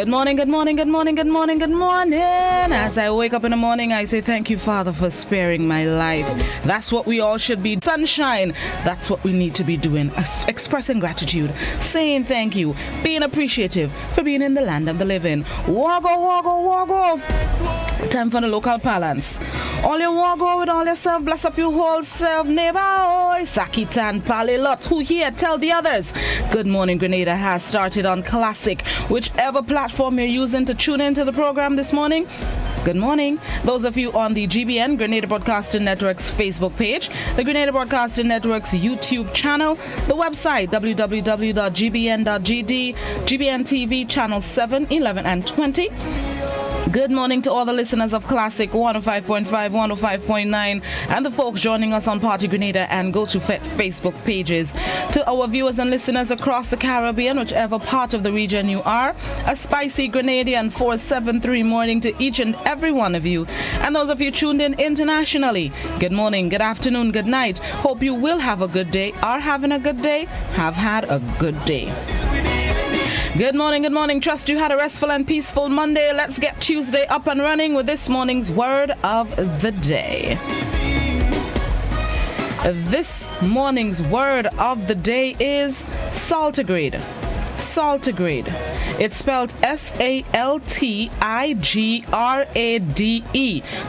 Good morning, good morning, good morning, good morning, good morning. As I wake up in the morning, I say thank you, Father, for sparing my life. That's what we all should be. Sunshine, that's what we need to be doing. Expressing gratitude, saying thank you, being appreciative for being in the land of the living. Wago, wago, wago. Time for the local parlance. All you wago with all yourself, bless up your whole self, neighbor. Oi, Sakitan Palilot. Who here? Tell the others. Good morning, Grenada has started on Classic. Whichever platform you're using to tune into the program this morning, good morning. Those of you on the GBN, Grenada Broadcasting Network's Facebook page, the Grenada Broadcasting Network's YouTube channel, the website www.gbn.gd, GBN TV channel 7, 11, and 20. Good morning to all the listeners of Classic 105.5, 105.9, and the folks joining us on Party Grenada and Go to Facebook pages. To our viewers and listeners across the Caribbean, whichever part of the region you are, a spicy Grenadian 473 morning to each and every one of you. And those of you tuned in internationally, good morning, good afternoon, good night. Hope you will have a good day, are having a good day, have had a good day. Good morning, good morning. Trust you had a restful and peaceful Monday. Let's get Tuesday up and running with this morning's word of the day. This morning's word of the day is saltigrade. Saltigrade. It's spelled S-A-L-T-I-G-R-A-D-E.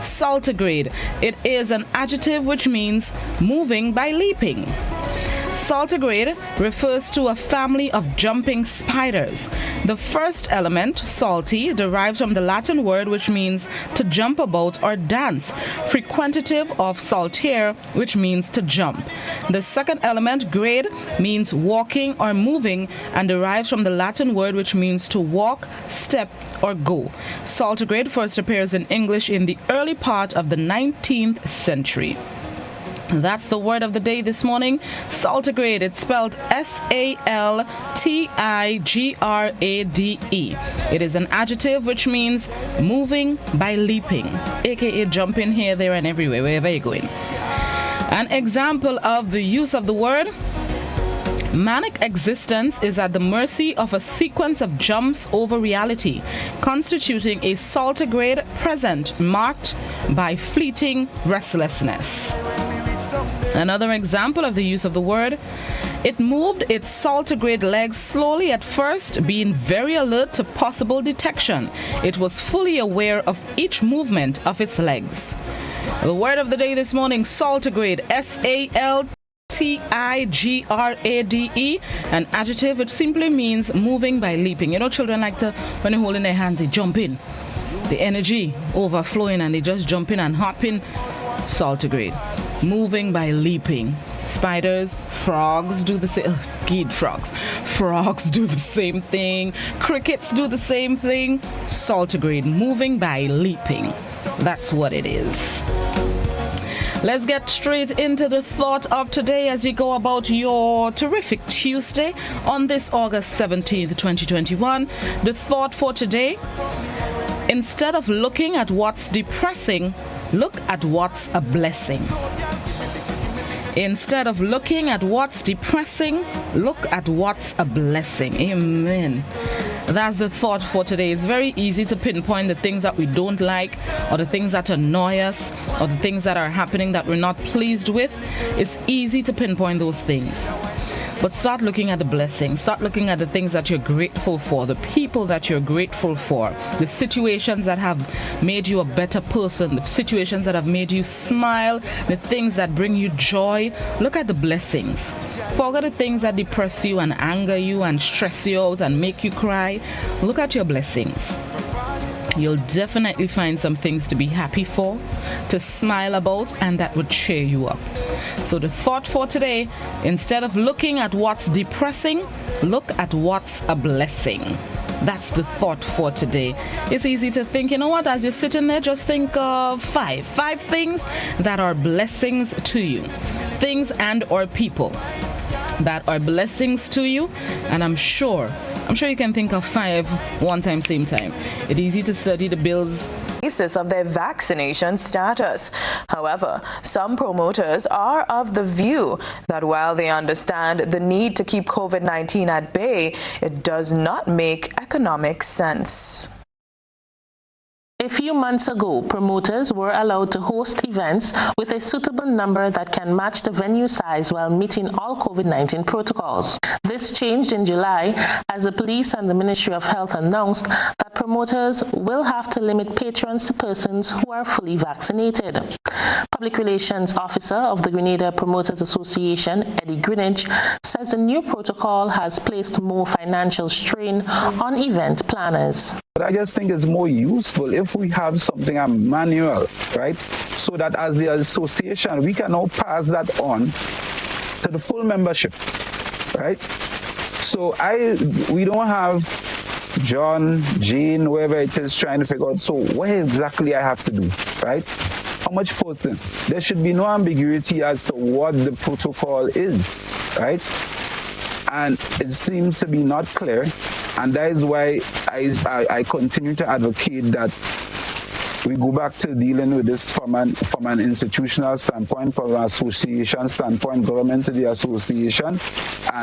Saltigrade. It is an adjective which means moving by leaping. Saltigrade refers to a family of jumping spiders. The first element, salty, derives from the Latin word which means to jump about or dance, frequentative of saltare, which means to jump. The second element, grade, means walking or moving and derives from the Latin word which means to walk, step, or go. Saltigrade first appears in English in the early part of the 19th century. That's the word of the day this morning. Saltigrade. It's spelled S-A-L-T-I-G-R-A-D-E. It is an adjective which means moving by leaping, aka jumping here, there, and everywhere, wherever you're going. An example of the use of the word: manic existence is at the mercy of a sequence of jumps over reality, constituting a saltigrade present marked by fleeting restlessness. Another example of the use of the word: it moved its saltigrade legs slowly at first, being very alert to possible detection. It was fully aware of each movement of its legs. The word of the day this morning, saltigrade, S-A-L-T-I-G-R-A-D-E, an adjective which simply means moving by leaping. You know, children like to, when they hold in their hands, they jump in. The energy overflowing and they just jump in and hop in. Saltigrade. Moving by leaping. Spiders, frogs do the same. Frogs. Frogs do the same thing. Crickets do the same thing. Saltigrade. Moving by leaping. That's what it is. Let's get straight into the thought of today as you go about your terrific Tuesday on this August 17th, 2021. The thought for today: instead of looking at what's depressing, look at what's a blessing. Instead of looking at what's depressing, look at what's a blessing. Amen. That's the thought for today. It's very easy to pinpoint the things that we don't like, or the things that annoy us, or the things that are happening that we're not pleased with. It's easy to pinpoint those things. But start looking at the blessings. Start looking at the things that you're grateful for, the people that you're grateful for, the situations that have made you a better person, the situations that have made you smile, the things that bring you joy. Look at the blessings. Forget the things that depress you and anger you and stress you out and make you cry. Look at your blessings. You'll definitely find some things to be happy for, to smile about, and that would cheer you up. So the thought for today: instead of looking at what's depressing, look at what's a blessing. That's the thought for today. It's easy to think, you know what, as you're sitting there, just think of five things that are blessings to you. Things and or people that are blessings to you, and I'm sure you can think of 5 one time, same time. It's easy to study the bills basis of their vaccination status. However, some promoters are of the view that while they understand the need to keep COVID-19 at bay, it does not make economic sense. A few months ago, promoters were allowed to host events with a suitable number that can match the venue size while meeting all COVID-19 protocols. This changed in July as the police and the Ministry of Health announced that promoters will have to limit patrons to persons who are fully vaccinated. Public Relations Officer of the Grenada Promoters Association, Eddie Greenwich, says the new protocol has placed more financial strain on event planners. But I just think it's more useful if we have something, a manual, right? So that as the association, we can now pass that on to the full membership, right? So we don't have John, Jane, whoever it is trying to figure out, so what exactly I have to do, right? How much person? There should be no ambiguity as to what the protocol is, right? And it seems to be not clear. And that is why I continue to advocate that we go back to dealing with this from an institutional standpoint, from an association standpoint, government to the association,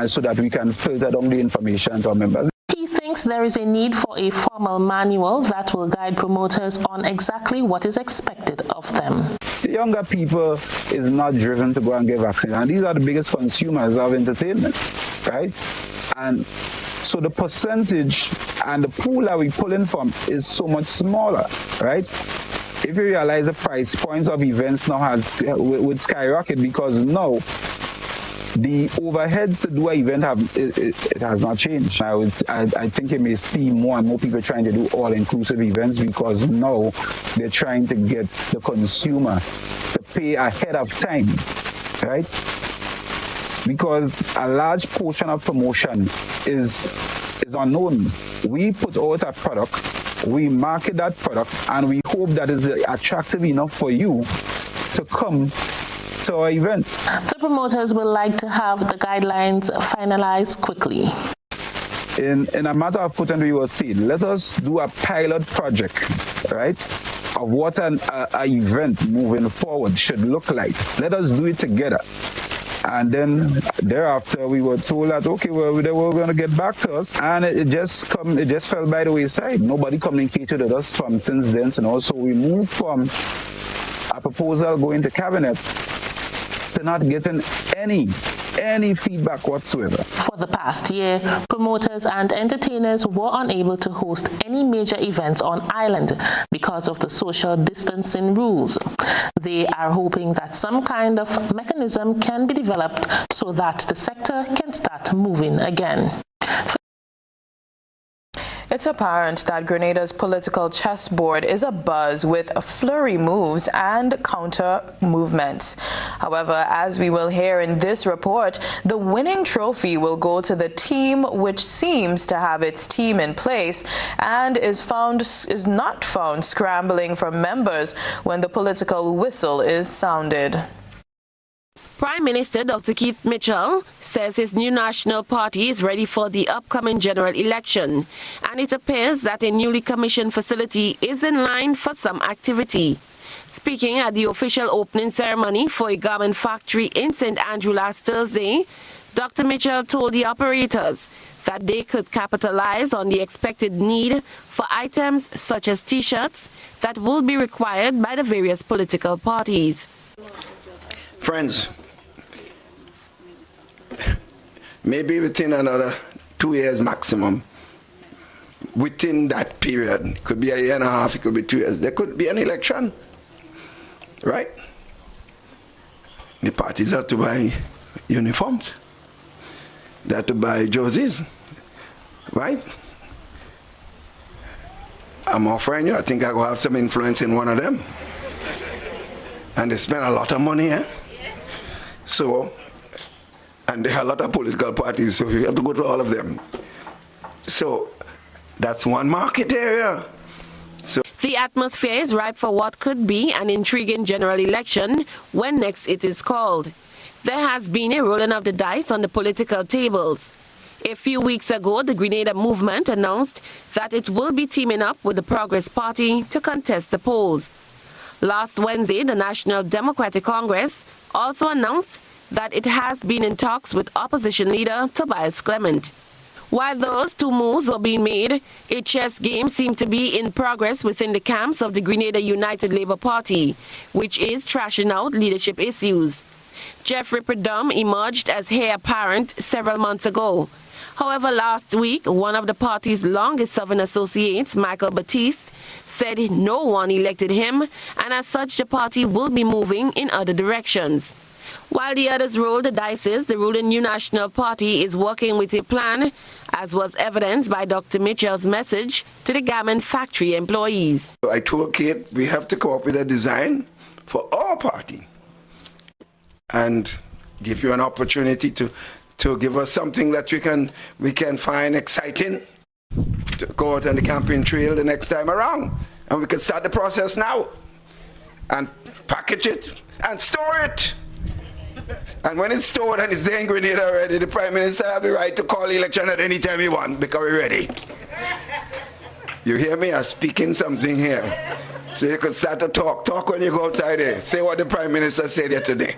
so that we can filter down the information to our members. He thinks there is a need for a formal manual that will guide promoters on exactly what is expected of them. The younger people is not driven to go and get vaccinated, and these are the biggest consumers of entertainment, right? And so the percentage and the pool that we pull in from is so much smaller, right? If you realize the price points of events now would skyrocket because now the overheads to do an event it has not changed. I think you may see more and more people trying to do all-inclusive events because now they're trying to get the consumer to pay ahead of time, right? Because a large portion of promotion is unknown. We put out a product, we market that product, and we hope that is attractive enough for you to come to our event. The promoters will like to have the guidelines finalized quickly. In a matter of putting we were saying, let us do a pilot project, right, of what an event moving forward should look like. Let us do it together. And then thereafter, we were told that, okay, well, they were going to get back to us. And it just fell by the wayside. Nobody communicated with us from since then. And also we moved from a proposal going to cabinet to not getting any feedback whatsoever. For the past year, promoters and entertainers were unable to host any major events on island because of the social distancing rules. They are hoping that some kind of mechanism can be developed so that the sector can start moving again. It's apparent that Grenada's political chessboard is abuzz with flurry moves and counter movements. However, as we will hear in this report, the winning trophy will go to the team which seems to have its team in place and is not found scrambling for members when the political whistle is sounded. Prime Minister Dr. Keith Mitchell says his new national party is ready for the upcoming general election, and it appears that a newly commissioned facility is in line for some activity. Speaking at the official opening ceremony for a garment factory in St. Andrew last Thursday, Dr. Mitchell told the operators that they could capitalize on the expected need for items such as T-shirts that will be required by the various political parties. Friends, maybe within another 2 years maximum, within that period, it could be a year and a half, it could be 2 years, there could be an election, right? The parties have to buy uniforms, they have to buy jerseys, right? I'm offering you, I think I will have some influence in one of them. And they spend a lot of money, eh? So, and there are a lot of political parties, so you have to go to all of them. So, that's one market area. So the atmosphere is ripe for what could be an intriguing general election when next it is called. There has been a rolling of the dice on the political tables. A few weeks ago, the Grenada movement announced that it will be teaming up with the Progress Party to contest the polls. Last Wednesday, the National Democratic Congress also announced that it has been in talks with opposition leader Tobias Clement. While those two moves were being made, a chess game seemed to be in progress within the camps of the Grenada United Labour Party, which is trashing out leadership issues. Jeffrey Perdum emerged as heir apparent several months ago. However, last week, one of the party's longest-serving associates, Michael Batiste, said no one elected him, and as such, the party will be moving in other directions. While the others roll the dice, the ruling New National Party is working with a plan, as was evidenced by Dr. Mitchell's message to the garment factory employees. I told Kate we have to come up with a design for our party and give you an opportunity to give us something that we can find exciting to go out on the campaign trail the next time around. And we can start the process now and package it and store it. And when it's stored and it's there in Grenada already, the Prime Minister has the right to call the election at any time he wants because we're ready. You hear me? I'm speaking something here. So you can start to talk. Talk when you go outside there. Say what the Prime Minister said here today.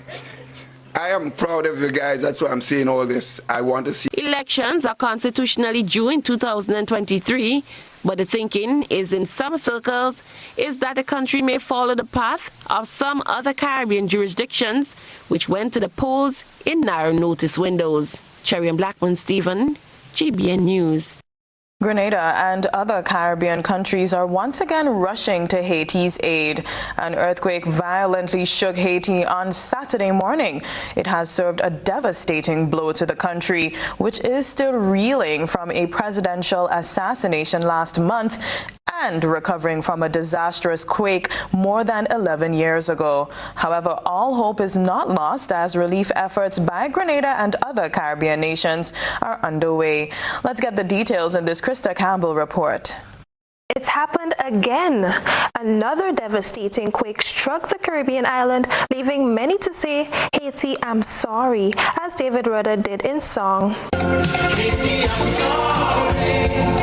I am proud of you guys. That's why I'm saying all this. I want to see. Elections are constitutionally due in 2023, but the thinking is in some circles is that the country may follow the path of some other Caribbean jurisdictions which went to the polls in narrow notice windows. Cherry and Blackman Stephen, GBN News. Grenada and other Caribbean countries are once again rushing to Haiti's aid. An earthquake violently shook Haiti on Saturday morning. It has served a devastating blow to the country, which is still reeling from a presidential assassination last month and recovering from a disastrous quake more than 11 years ago. However, all hope is not lost as relief efforts by Grenada and other Caribbean nations are underway. Let's get the details in this Krista Campbell report. It's happened again. Another devastating quake struck the Caribbean island, leaving many to say, Haiti, I'm sorry, as David Rudder did in song. Haiti, I'm sorry.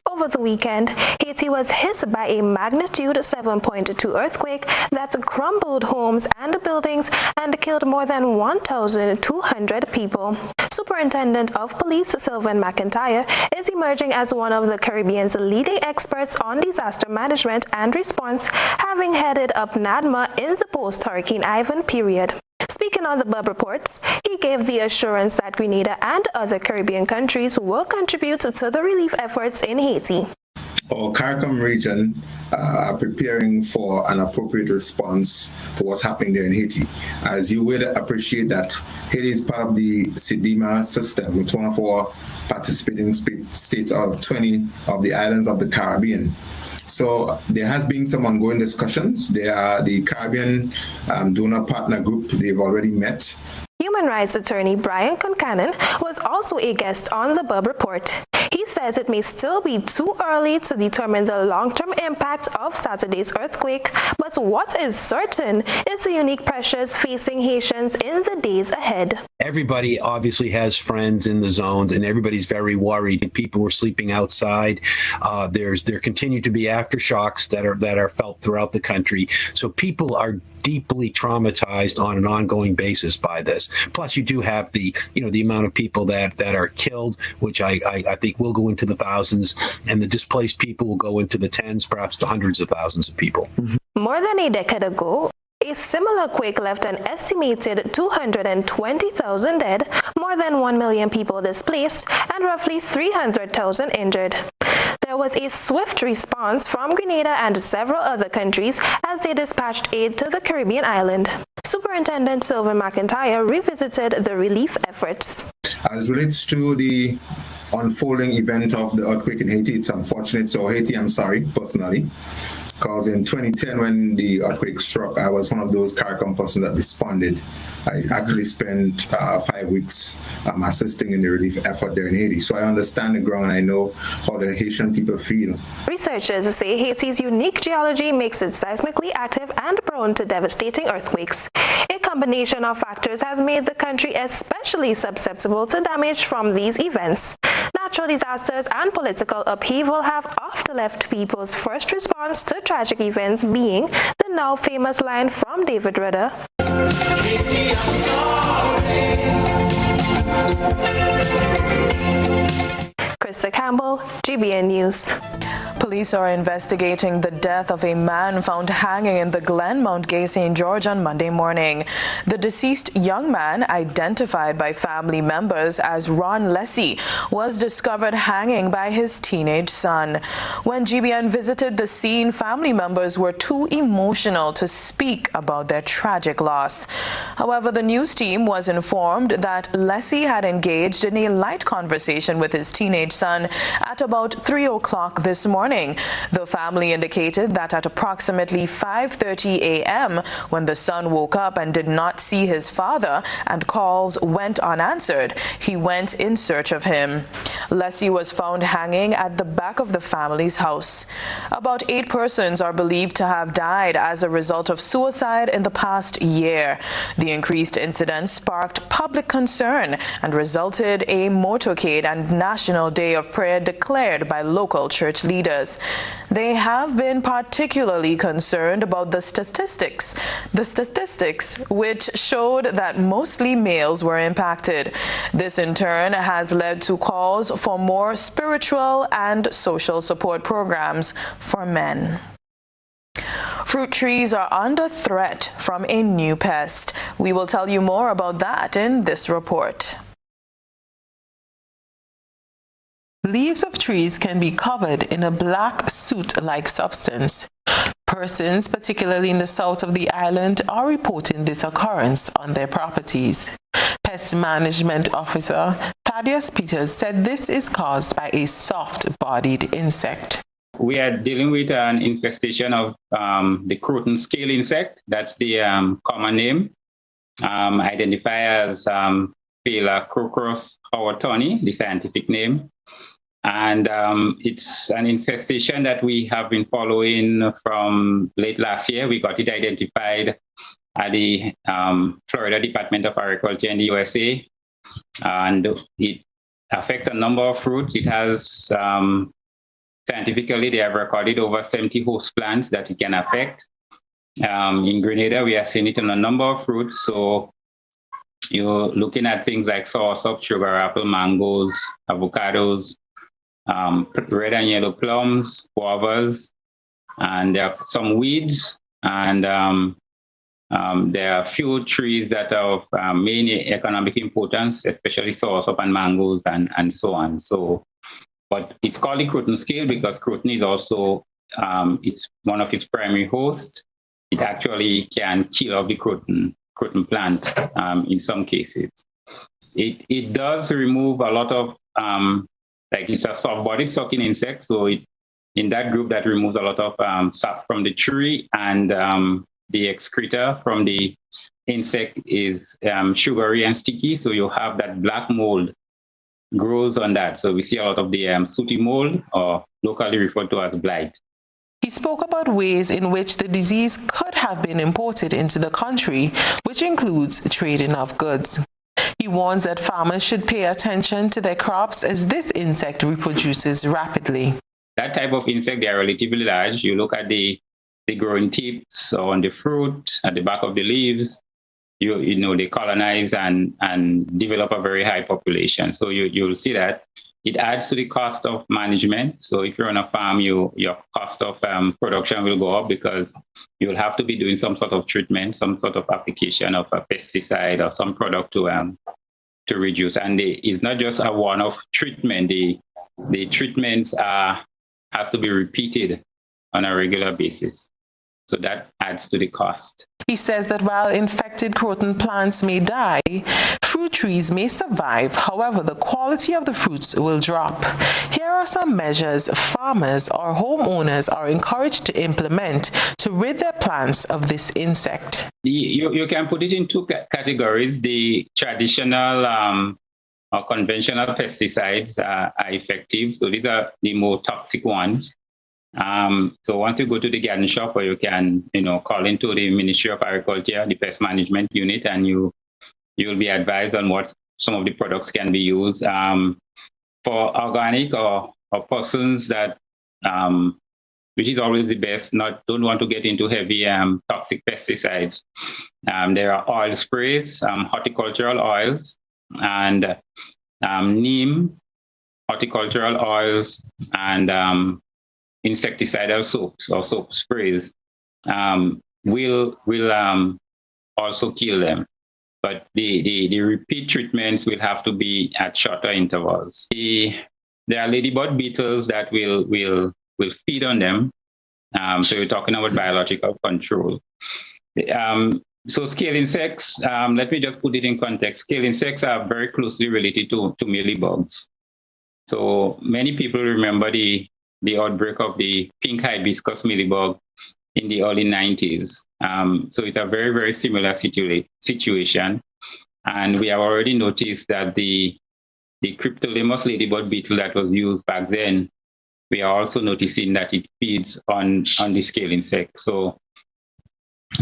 Over the weekend, Haiti was hit by a magnitude 7.2 earthquake that crumbled homes and buildings and killed more than 1,200 people. Superintendent of Police Sylvan McIntyre is emerging as one of the Caribbean's leading experts on disaster management and response, having headed up NADMA in the post-Hurricane Ivan period. Speaking on the Bub Reports, he gave the assurance that Grenada and other Caribbean countries will contribute to the relief efforts in Haiti. Our CARICOM region are preparing for an appropriate response to what's happening there in Haiti. As you would appreciate that Haiti is part of the CDMA system. It's one of our participating states out of 20 of the islands of the Caribbean. So there has been some ongoing discussions. There are the Caribbean donor partner group. They've already met. Human rights attorney Brian Concannon was also a guest on the Bub Report. He says it may still be too early to determine the long-term impact of Saturday's earthquake, but what is certain is the unique pressures facing Haitians in the days ahead. Everybody obviously has friends in the zones, and everybody's very worried. People were sleeping outside. There continue to be aftershocks that are felt throughout the country. So people are deeply traumatized on an ongoing basis by this. Plus, you do have the amount of people that are killed, which I think will go into the thousands, and the displaced people will go into the tens, perhaps the hundreds of thousands of people. More than a decade ago, a similar quake left an estimated 220,000 dead, more than 1 million people displaced, and roughly 300,000 injured. There was a swift response from Grenada and several other countries as they dispatched aid to the Caribbean island. Superintendent Sylvan McIntyre revisited the relief efforts. As relates to the unfolding event of the earthquake in Haiti, it's unfortunate. So Haiti, I'm sorry, personally. Because in 2010, when the earthquake struck, I was one of those CARICOM persons that responded. I actually spent 5 weeks assisting in the relief effort there in Haiti. So I understand the ground and I know how the Haitian people feel. Researchers say Haiti's unique geology makes it seismically active and prone to devastating earthquakes. A combination of factors has made the country especially susceptible to damage from these events. Natural disasters and political upheaval have often left people's first response to tragic events being the now famous line from David Rudder. Krista Campbell, GBN News. Police are investigating the death of a man found hanging in the Glen Mount Gay St. George on Monday morning. The deceased young man, identified by family members as Ron Lessie, was discovered hanging by his teenage son. When GBN visited the scene, family members were too emotional to speak about their tragic loss. However, the news team was informed that Lessie had engaged in a light conversation with his teenage son at about 3 o'clock this morning. The family indicated that at approximately 5:30 a.m., when the son woke up and did not see his father and calls went unanswered, he went in search of him. Lessie was found hanging at the back of the family's house. About 8 persons are believed to have died as a result of suicide in the past year. The increased incidents sparked public concern and resulted a motorcade and National Day of Prayer declared by local church leaders. They have been particularly concerned about the statistics which showed that mostly males were impacted. This in turn has led to calls for more spiritual and social support programs for men. Fruit trees are under threat from a new pest. We will tell you more about that in this report. Leaves of trees can be covered in a black soot-like substance. Persons, particularly in the south of the island, are reporting this occurrence on their properties. Pest Management Officer Thaddeus Peters said this is caused by a soft-bodied insect. We are dealing with an infestation of the croton scale insect. That's the common name, identified as Phalacrocros howatoni, the scientific name. And it's an infestation that we have been following from late last year. We got it identified at the Florida Department of Agriculture in the USA. And it affects a number of fruits. It has, scientifically, they have recorded over 70 host plants that it can affect. In Grenada, we are seeing it on a number of fruits. So you're looking at things like soursop, sugar apple, mangoes, avocados, red and yellow plums, guavas, and there are some weeds, and there are a few trees that are of main economic importance, especially soursop and mangoes and so on. So, but it's called the croton scale because croton is also it's one of its primary hosts. It actually can kill off the croton plant in some cases. It does remove a lot of like it's a soft-bodied sucking insect, so in that group that removes a lot of sap from the tree, and the excreta from the insect is sugary and sticky, so you have that black mold grows on that. So we see a lot of the sooty mold, or locally referred to as blight. He spoke about ways in which the disease could have been imported into the country, which includes trading of goods. He warns that farmers should pay attention to their crops as this insect reproduces rapidly. That type of insect, they are relatively large. You look at the growing tips on the fruit, at the back of the leaves, you know, they colonize and develop a very high population. So you'll see that. It adds to the cost of management. So if you're on a farm, your cost of production will go up because you'll have to be doing some sort of treatment, some sort of application of a pesticide or some product to reduce. And it's not just a one-off treatment. The treatments has to be repeated on a regular basis. So that adds to the cost. He says that while infected croton plants may die, fruit trees may survive. However, the quality of the fruits will drop. Here are some measures farmers or homeowners are encouraged to implement to rid their plants of this insect. You can put it in two categories. The traditional or conventional pesticides are effective. So these are the more toxic ones. So once you go to the garden shop, or you can, call into the Ministry of Agriculture, the Pest Management Unit, and you'll be advised on what some of the products can be used. For organic or persons that, which is always the best, don't want to get into heavy toxic pesticides. There are oil sprays, horticultural oils, and neem, horticultural oils, and insecticidal soaps or soap sprays will also kill them. But the repeat treatments will have to be at shorter intervals. There are ladybug beetles that will feed on them. So you're talking about biological control. So scale insects, let me just put it in context. Scale insects are very closely related to mealybugs. So many people remember the outbreak of the pink hibiscus mealybug in the early 90s. So it's a very, very similar situation. And we have already noticed that the Cryptolemus ladybug beetle that was used back then, we are also noticing that it feeds on the scale insect. So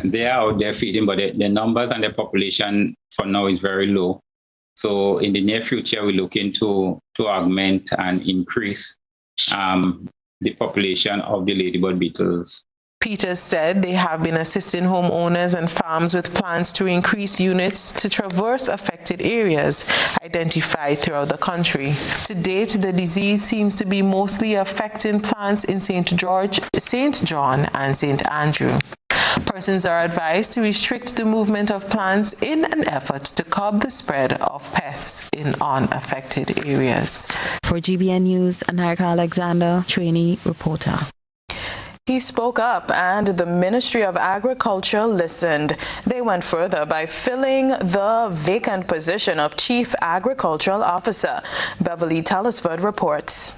they are out there feeding, but the numbers and the population for now is very low. So in the near future, we're looking to augment and increase the population of the ladybug beetles. Peters said they have been assisting homeowners and farms with plans to increase units to traverse affected areas identified throughout the country. To date, the disease seems to be mostly affecting plants in St. George, St. John, and St. Andrew. Persons are advised to restrict the movement of plants in an effort to curb the spread of pests in unaffected areas. For GBN News, Anarika Alexander, trainee reporter. He spoke up and the Ministry of Agriculture listened. They went further by filling the vacant position of Chief Agricultural Officer. Beverly Telesford reports.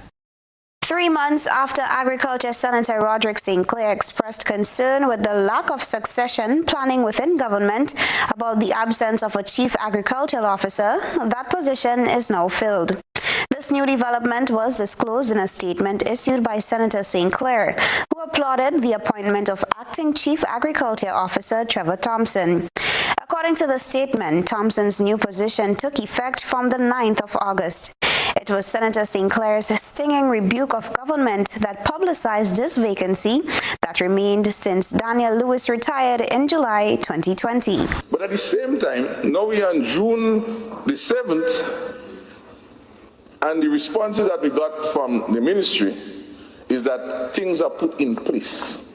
3 months after Agriculture Senator Roderick St. Clair expressed concern with the lack of succession planning within government about the absence of a Chief Agricultural Officer, that position is now filled. This new development was disclosed in a statement issued by Senator St. Clair, who applauded the appointment of Acting Chief Agriculture Officer Trevor Thompson. According to the statement, Thompson's new position took effect from the 9th of August. It was Senator St. Clair's stinging rebuke of government that publicized this vacancy that remained since Daniel Lewis retired in July 2020. But at the same time, now we are on June the 7th, and the responses that we got from the ministry is that things are put in place.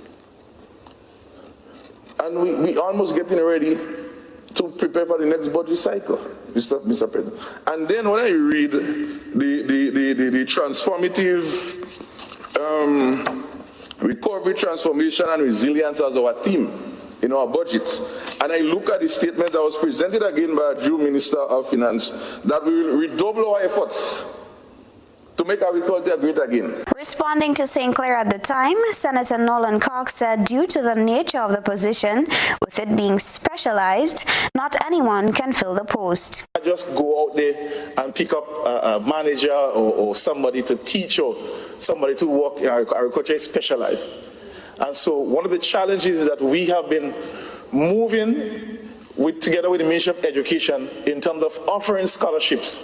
And we almost getting ready to prepare for the next budget cycle, Mr. President. And then when I read the transformative recovery, transformation, and resilience as our theme in our budget, and I look at the statement that was presented again by Jude, Minister of Finance, that we will redouble our efforts to make agriculture great again. Responding to St. Clair at the time, Senator Nolan Cox said due to the nature of the position, with it being specialized, not anyone can fill the post. I just go out there and pick up a manager or somebody to teach or somebody to work in agriculture is specialized. And so one of the challenges is that we have been moving together with the Ministry of Education in terms of offering scholarships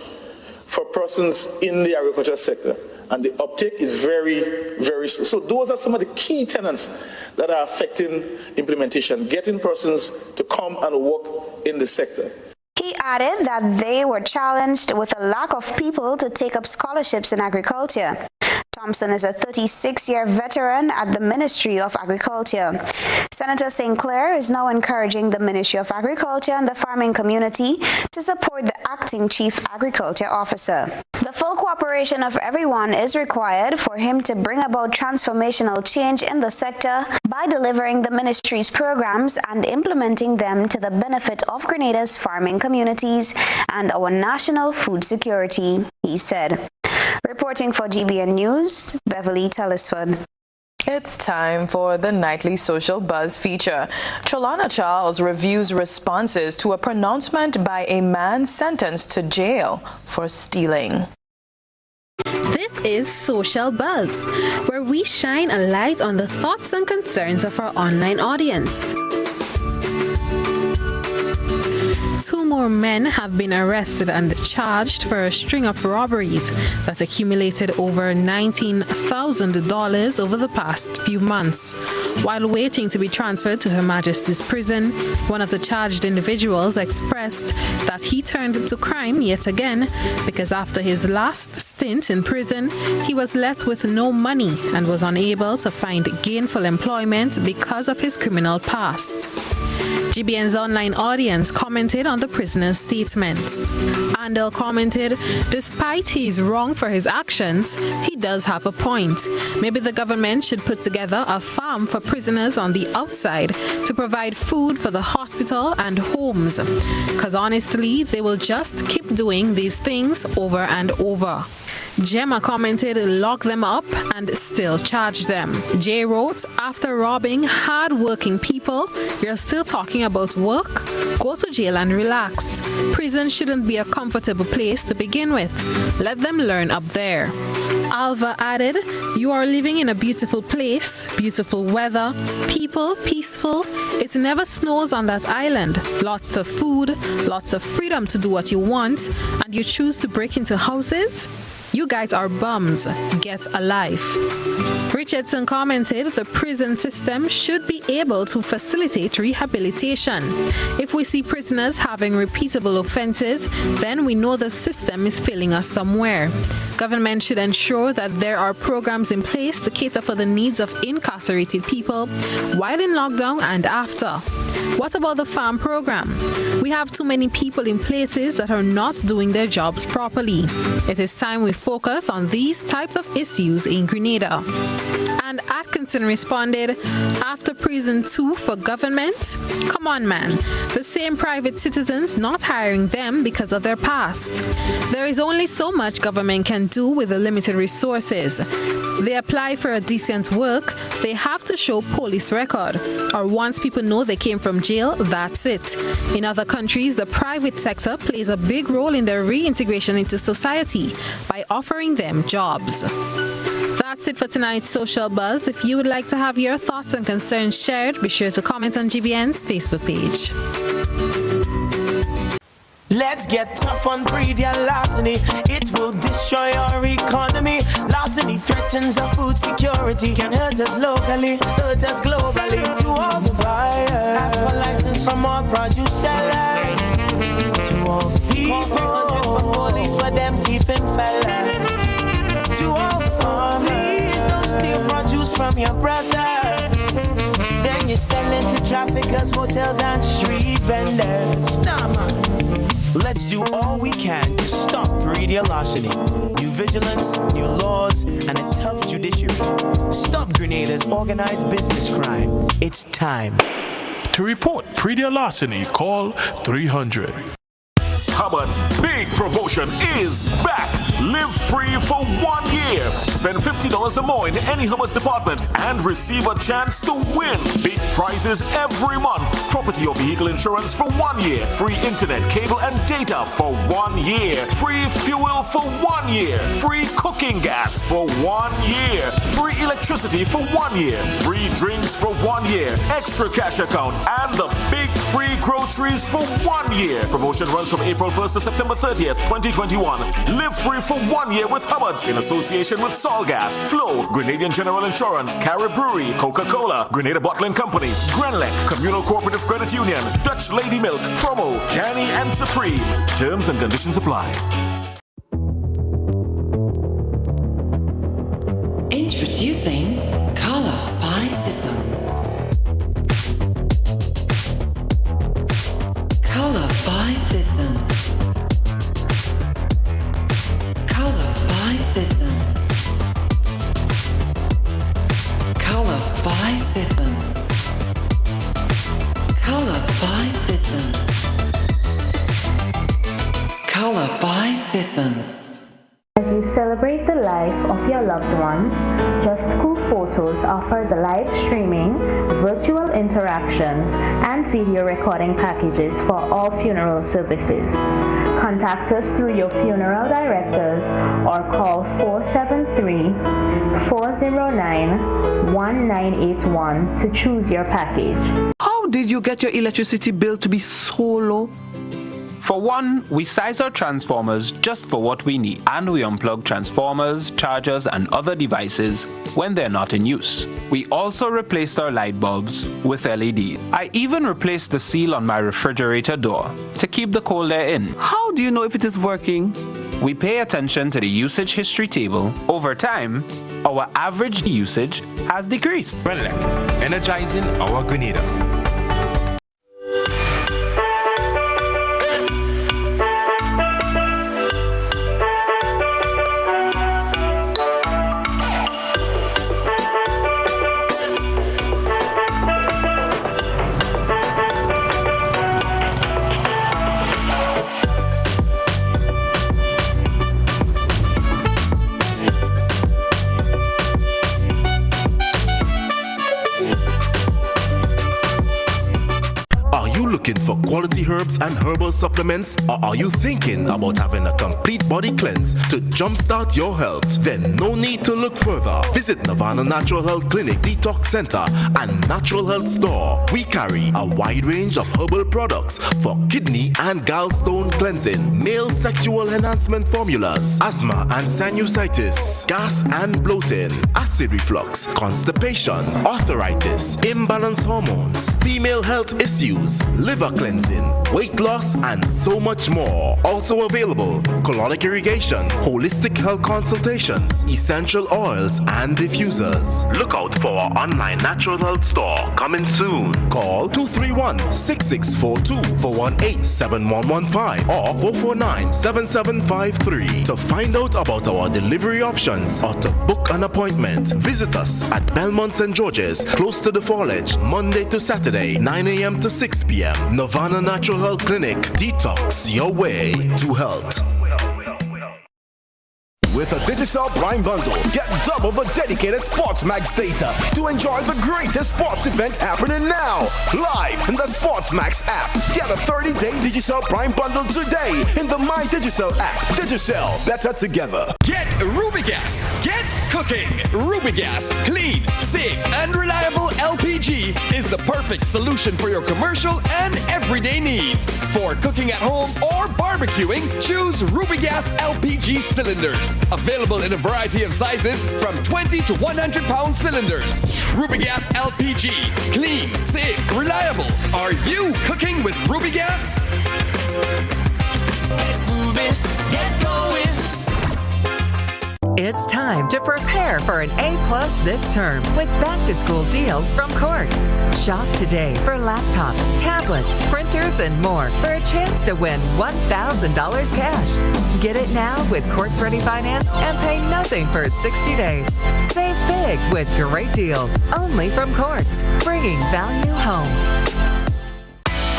for persons in the agriculture sector, and the uptake is very, very slow. So those are some of the key tenets that are affecting implementation, getting persons to come and work in the sector. He added that they were challenged with a lack of people to take up scholarships in agriculture. Thompson is a 36-year veteran at the Ministry of Agriculture. Senator St. Clair is now encouraging the Ministry of Agriculture and the farming community to support the acting Chief Agriculture Officer. The full cooperation of everyone is required for him to bring about transformational change in the sector by delivering the ministry's programs and implementing them to the benefit of Grenada's farming communities and our national food security, he said. Reporting for GBN News, Beverly Tellisford. It's time for the nightly Social Buzz feature. Trelana Charles reviews responses to a pronouncement by a man sentenced to jail for stealing. This is Social Buzz, where we shine a light on the thoughts and concerns of our online audience. 2 more men have been arrested and charged for a string of robberies that accumulated over $19,000 over the past few months. While waiting to be transferred to Her Majesty's prison, one of the charged individuals expressed that he turned to crime yet again because after his last stint in prison, he was left with no money and was unable to find gainful employment because of his criminal past. GBN's online audience commented on the prisoner's statement. Andel commented, despite he's wrong for his actions, he does have a point. Maybe the government should put together a farm for prisoners on the outside to provide food for the hospital and homes. Because honestly, they will just keep doing these things over and over. Gemma commented, lock them up and still charge them. Jay wrote, after robbing hard-working people, you're still talking about work? Go to jail and relax. Prison shouldn't be a comfortable place to begin with. Let them learn up there. Alva added, you are living in a beautiful place, beautiful weather, people peaceful. It never snows on that island. Lots of food, lots of freedom to do what you want, and you choose to break into houses? You guys are bums. Get a life. Richardson commented, the prison system should be able to facilitate rehabilitation. If we see prisoners having repeatable offenses, then we know the system is failing us somewhere. Government should ensure that there are programs in place to cater for the needs of incarcerated people while in lockdown and after. What about the farm program? We have too many people in places that are not doing their jobs properly. It is time we focus on these types of issues in Grenada. And Atkinson responded, after prison too for government? Come on, man. The same private citizens not hiring them because of their past. There is only so much government can do with the limited resources. They apply for a decent work, they have to show police record. Or once people know they came from jail, that's it. In other countries, the private sector plays a big role in their reintegration into society by offering them jobs. That's it for tonight's Social Buzz. If you would like to have your thoughts and concerns shared, be sure to comment on GBN's Facebook page. Let's get tough on greedy and larceny. It will destroy our economy. Larceny threatens our food security. Can hurt us locally, hurt us globally. To all the buyers, ask for license from all produce sellers. To all people, 400 for police for them thieving fellas. To all families, don't steal produce from your brother. Then you sell it to traffickers, hotels and street vendors. Nah, man. Let's do all we can to stop greedy and larceny. New vigilance, new laws, and a tough judiciary. Stop Grenada's organized business crime. It's time. To report greedy and larceny, call 300. Hubbard's big promotion is back. Live free for 1 year. Spend $50 or more in any Hubbard's department and receive a chance to win big prizes every month. Property or vehicle insurance for 1 year. Free internet, cable and data for 1 year. Free fuel for 1 year. Free cooking gas for 1 year. Free electricity for 1 year. Free drinks for 1 year. Extra cash account and the big free groceries for 1 year. Promotion runs from April 1st to September 30th, 2021. Live free for 1 year with Hubbard's in association with Solgas, Flow, Grenadian General Insurance, Carib Brewery, Coca-Cola, Grenada Bottling Company, Grenlec, Communal Cooperative Credit Union, Dutch Lady Milk, Promo, Danny and Supreme. Terms and conditions apply. Introducing Color by Seasons. Color by Seasons. Color by Seasons. Color by Seasons. Color by Seasons. Color by Seasons. As you celebrate the life of your loved ones, Just Cool Photos offers live streaming, virtual interactions, and video recording packages for all funeral services. Contact us through your funeral directors or call 473-409-1981 to choose your package. How did you get your electricity bill to be so low? For one, we size our transformers just for what we need, and we unplug transformers, chargers, and other devices when they're not in use. We also replaced our light bulbs with LED. I even replaced the seal on my refrigerator door to keep the cold air in. How do you know if it is working? We pay attention to the usage history table. Over time, our average usage has decreased. Renelec, energizing our Grenada. Looking for quality herbs and herbal supplements, or are you thinking about having a complete body cleanse to jumpstart your health? Then no need to look further. Visit Nirvana Natural Health Clinic, Detox Center, and Natural Health Store. We carry a wide range of herbal products for kidney and gallstone cleansing, male sexual enhancement formulas, asthma and sinusitis, gas and bloating, acid reflux, constipation, arthritis, imbalanced hormones, female health issues, liver cleansing, weight loss, and so much more. Also available, colonic irrigation, holistic health consultations, essential oils, and diffusers. Look out for our online natural health store coming soon. Call 231-6642 418-7115 or 449-7753 to find out about our delivery options or to book an appointment. Visit us at Belmont St. George's, close to the Fallage, Monday to Saturday, 9 a.m. to 6 p.m. Nirvana Natural Health Clinic. Detox your way to health. With a Digicel Prime Bundle, get double the dedicated SportsMax data to enjoy the greatest sports event happening now, live in the SportsMax app. Get a 30-day Digicel Prime Bundle today in the My Digicel app. Digicel, better together. Get Rubigas. Get cooking. Rubigas, clean, safe, and reliable LPG is the perfect solution for your commercial and everyday needs. For cooking at home or barbecuing, choose Rubigas LPG cylinders. Available in a variety of sizes from 20 to 100 pound cylinders. Rubigas LPG. Clean, safe, reliable. Are you cooking with Rubigas? Get Rubis, get going. It's time to prepare for an A+ this term with back-to-school deals from Quartz. Shop today for laptops, tablets, printers, and more for a chance to win $1,000 cash. Get it now with Quartz Ready Finance and pay nothing for 60 days. Save big with great deals only from Quartz, bringing value home.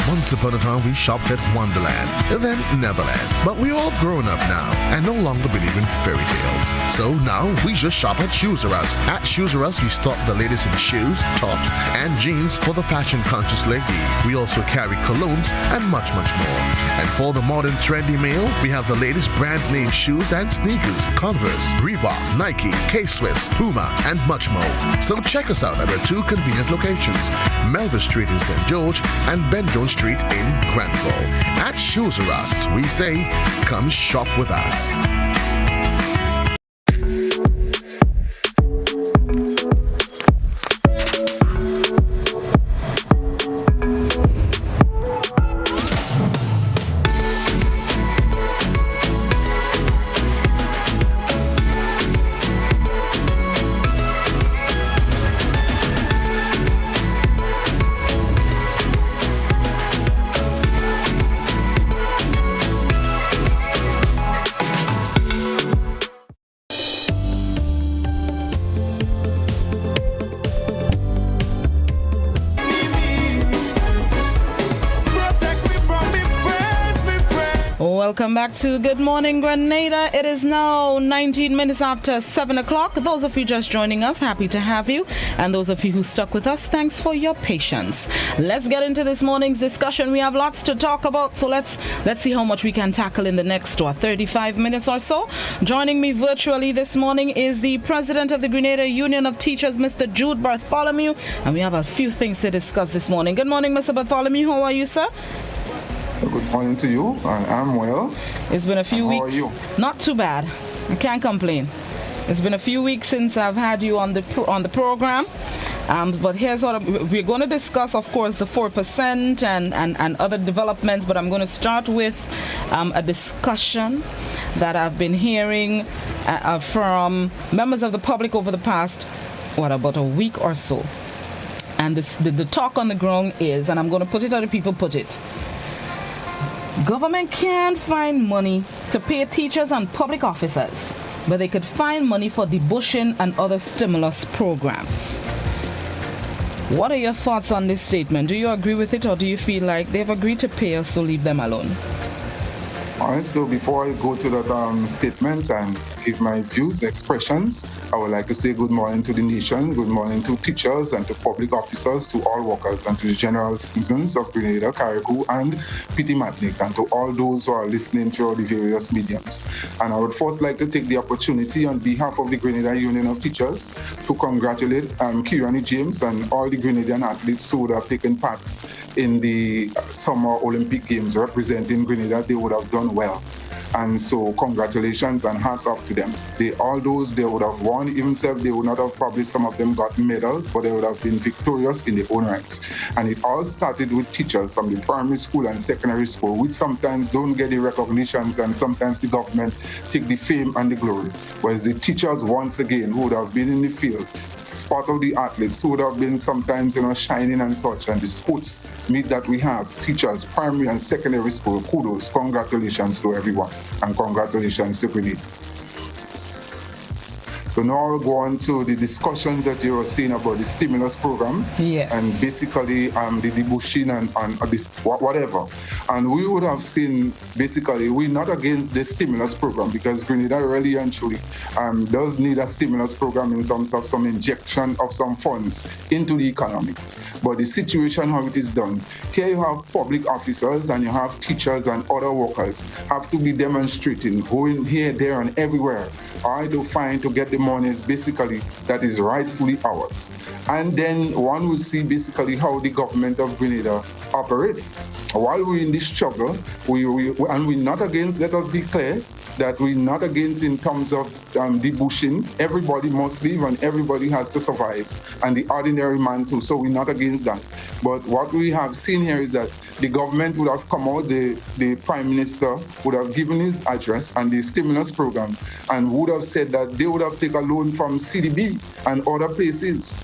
Once upon a time, we shopped at Wonderland, then Neverland. But we're all grown up now and no longer believe in fairy tales. So now we just shop at Shoes R Us. At Shoes R Us, we stock the latest in shoes, tops, and jeans for the fashion-conscious lady. We also carry colognes and much, much more. And for the modern trendy male, we have the latest brand-name shoes and sneakers, Converse, Reebok, Nike, K-Swiss, Puma, and much more. So check us out at our two convenient locations, Melville Street in St. George and Ben Jones Street in Granville. At Shoes R Us, we say, come shop with us. Welcome back to Good Morning Grenada. It is now 19 minutes after 7 o'clock. Those of you just joining us, happy to have you. And those of you who stuck with us, thanks for your patience. Let's get into this morning's discussion. We have lots to talk about, so let's see how much we can tackle in the next 35 minutes or so. Joining me virtually this morning is the president of the Grenada Union of Teachers, Mr. Jude Bartholomew. And we have a few things to discuss this morning. Good morning, Mr. Bartholomew. How are you, sir? Good morning to you. I'm well. It's been a few weeks. How are you? Not too bad. I can't complain. It's been a few weeks since I've had you on the program. But here's what we're going to discuss, of course, the 4% and other developments. But I'm going to start with a discussion that I've been hearing from members of the public over the past, about a week or so. And the talk on the ground is, and I'm going to put it how the people put it, government can't find money to pay teachers and public officers, but they could find money for debushing and other stimulus programs. What are your thoughts on this statement? Do you agree with it, or do you feel like they've agreed to pay us, so leave them alone? All right, so before I go to that statement and give my views, expressions, I would like to say good morning to the nation, good morning to teachers and to public officers, to all workers and to the general citizens of Grenada, Carriacou and Petit Martinique, and to all those who are listening through the various mediums. And I would first like to take the opportunity on behalf of the Grenada Union of Teachers to congratulate Kirani James and all the Grenadian athletes who would have taken part in the Summer Olympic Games representing Grenada. They would have done well. And so congratulations and hats off to them. All those they would have won, even if they would not have, probably some of them got medals, but they would have been victorious in their own rights. And it all started with teachers from the primary school and secondary school, which sometimes don't get the recognitions and sometimes the government take the fame and the glory. Whereas the teachers, once again, who would have been in the field, part of the athletes who would have been sometimes, shining and such, and the sports meet that we have, teachers, primary and secondary school, kudos, congratulations to everyone. And congratulations to Grenada. So now I'll go on to the discussions that you were saying about the stimulus program. Yes. And basically the debushing and this whatever. And we would have seen, basically, we're not against the stimulus program because Grenada really and truly does need a stimulus program in terms of some injection of some funds into the economy. But the situation, how it is done, here you have public officers and you have teachers and other workers have to be demonstrating, going here, there, and everywhere, to get the monies basically that is rightfully ours. And then one will see basically how the government of Grenada operates. While we're in this struggle, we're not against, let us be clear, that we're not against in terms of debushing. Everybody must live and everybody has to survive, and the ordinary man too, so we're not against that. But what we have seen here is that the government would have come out, the Prime Minister would have given his address and the stimulus program and would have said that they would have taken a loan from CDB and other places,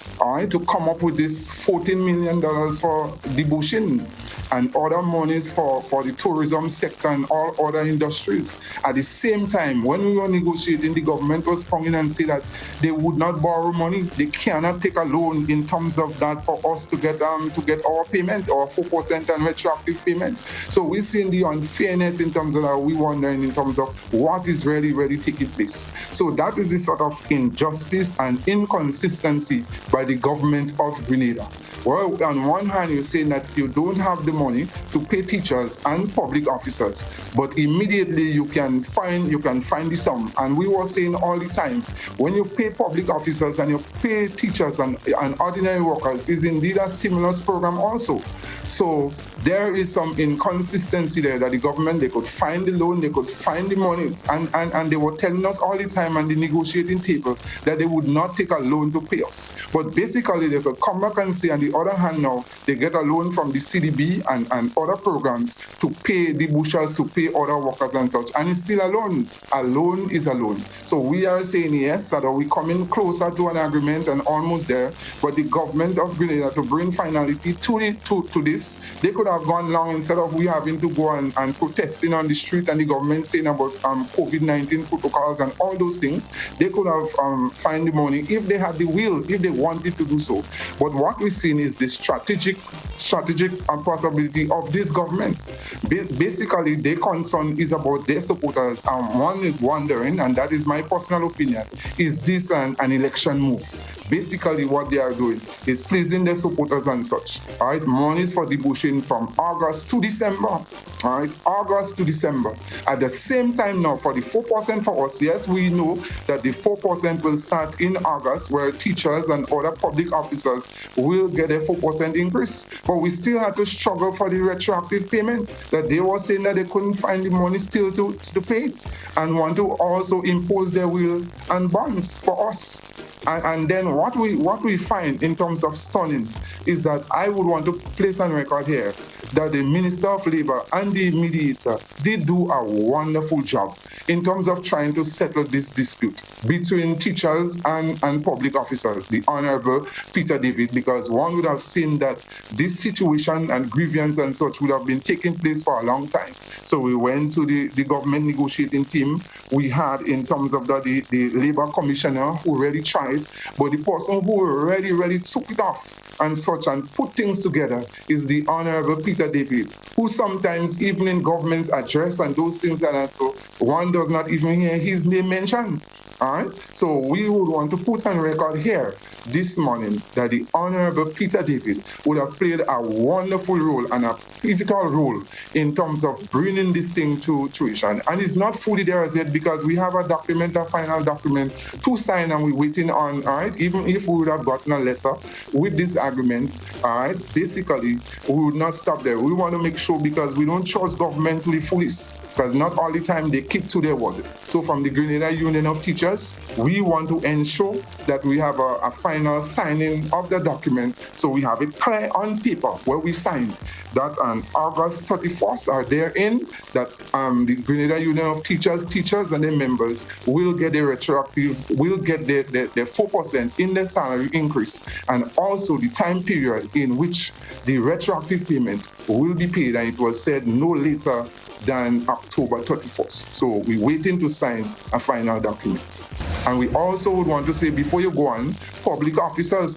to come up with this $14 million for debushing and other monies for the tourism sector and all other industries. At the same time, when we were negotiating, the government was coming and said that they would not borrow money. They cannot take a loan in terms of that for us to get our payment, our 4% and retroactive payment. So we're seeing the unfairness in terms of that. We wondering in terms of what is really taking place. So that is the sort of injustice and inconsistency by the government of Grenada. Well, on one hand, you're saying that you don't have the money to pay teachers and public officers, but immediately you can find the sum. And we were saying all the time, when you pay public officers and you pay teachers and ordinary workers, is indeed a stimulus program also. So there is some inconsistency there that the government, they could find the loan, they could find the monies, and they were telling us all the time on the negotiating table that they would not take a loan to pay us. But basically, they could come back and say, on the other hand now, they get a loan from the CDB and other programs to pay the bushers, to pay other workers and such. And it's still a loan. A loan is a loan. So we are saying yes, that we're coming closer to an agreement and almost there. But the government of Grenada, to bring finality to this, they could have gone long instead of we having to go and protesting on the street and the government saying about COVID-19 protocols and all those things. They could have find the money if they had the will, if they wanted to do so. But what we're seeing is the strategic strategic possibility of this government. Basically, their concern is about their supporters, and one is wondering, and that is my personal opinion, is this an election move? Basically, what they are doing is pleasing their supporters and such. All right, monies for debushing from August to December. All right, August to December. At the same time now, for the 4% for us, yes, we know that the 4% will start in August, where teachers and other public officers will get a 4% increase. But we still have to struggle for the retroactive payment that they were saying that they couldn't find the money still to pay it, and want to also impose their will and bonds for us. And then what we find in terms of stunning is that I would want to place on record here that the Minister of Labour and the mediator did do a wonderful job in terms of trying to settle this dispute between teachers and public officers, the Honourable Peter David, because one would have seen that this situation and grievance and such would have been taking place for a long time. So we went to the government negotiating team. We had, in terms of the Labour Commissioner, who really tried, but the person who really took it off and such and put things together is the Honourable Peter David, who sometimes, even in government's address and those things that are so, one does not even hear his name mentioned. All right? So we would want to put on record here this morning that the Honourable Peter David would have played a wonderful role and a pivotal role in terms of bringing this thing to fruition. And it's not fully there as yet because we have a document, a final document to sign, and we're waiting on, all right? Even if we would have gotten a letter with this agreement, all right, basically, we would not stop there. We want to make sure, because we don't trust government to the fullest, because not all the time they keep to their word. So from the Grenada Union of Teachers, we want to ensure that we have a final signing of the document, so we have it clear on paper where we sign that on August 31st are therein that the Grenada Union of Teachers and their members will get a retroactive, will get their 4% in their salary increase, and also the time period in which the retroactive payment will be paid, and it was said no later than October 31st. So we're waiting to sign a final document. And we also would want to say, before you go on, public officers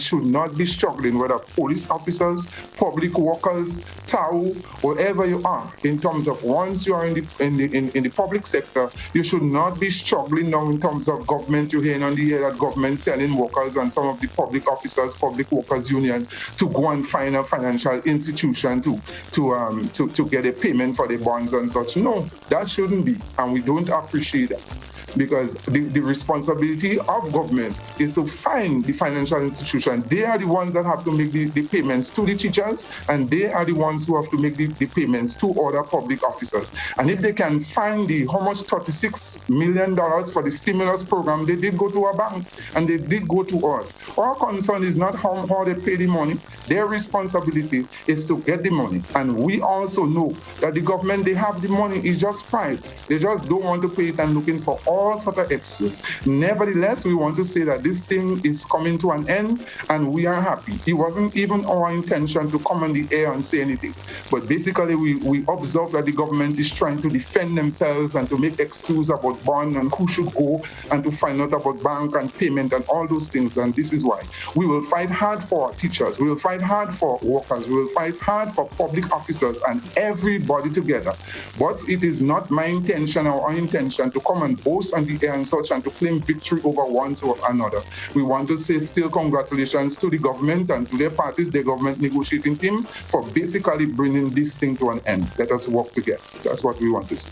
should not be struggling, whether police officers, public workers, TAU, wherever you are, in terms of once you are in the public sector, you should not be struggling now in terms of government. You're hearing on the air that government telling workers and some of the public officers, public workers union, to go and find a financial institution to get a payment for the bonds and such. No, that shouldn't be, and we don't appreciate that. Because the responsibility of government is to find the financial institution. They are the ones that have to make the payments to the teachers, and they are the ones who have to make the payments to other public officers. And if they can find how much $36 million for the stimulus program, they did go to a bank and they did go to us. Our concern is not how they pay the money. Their responsibility is to get the money. And we also know that the government, they have the money, it's just pride. They just don't want to pay it and looking for all sort of extras. Nevertheless, we want to say that this thing is coming to an end, and we are happy. It wasn't even our intention to come on the air and say anything. But basically, we observe that the government is trying to defend themselves and to make excuses about bond and who should go, and to find out about bank and payment and all those things. And this is why we will fight hard for our teachers. We will fight hard for workers. We will fight hard for public officers and everybody together. But it is not my intention or our intention to come and boast on the air and such and to claim victory over one to another. We want to say still congratulations to the government and to their parties, the government negotiating team, for basically bringing this thing to an end. Let us work together. That's what we want to say.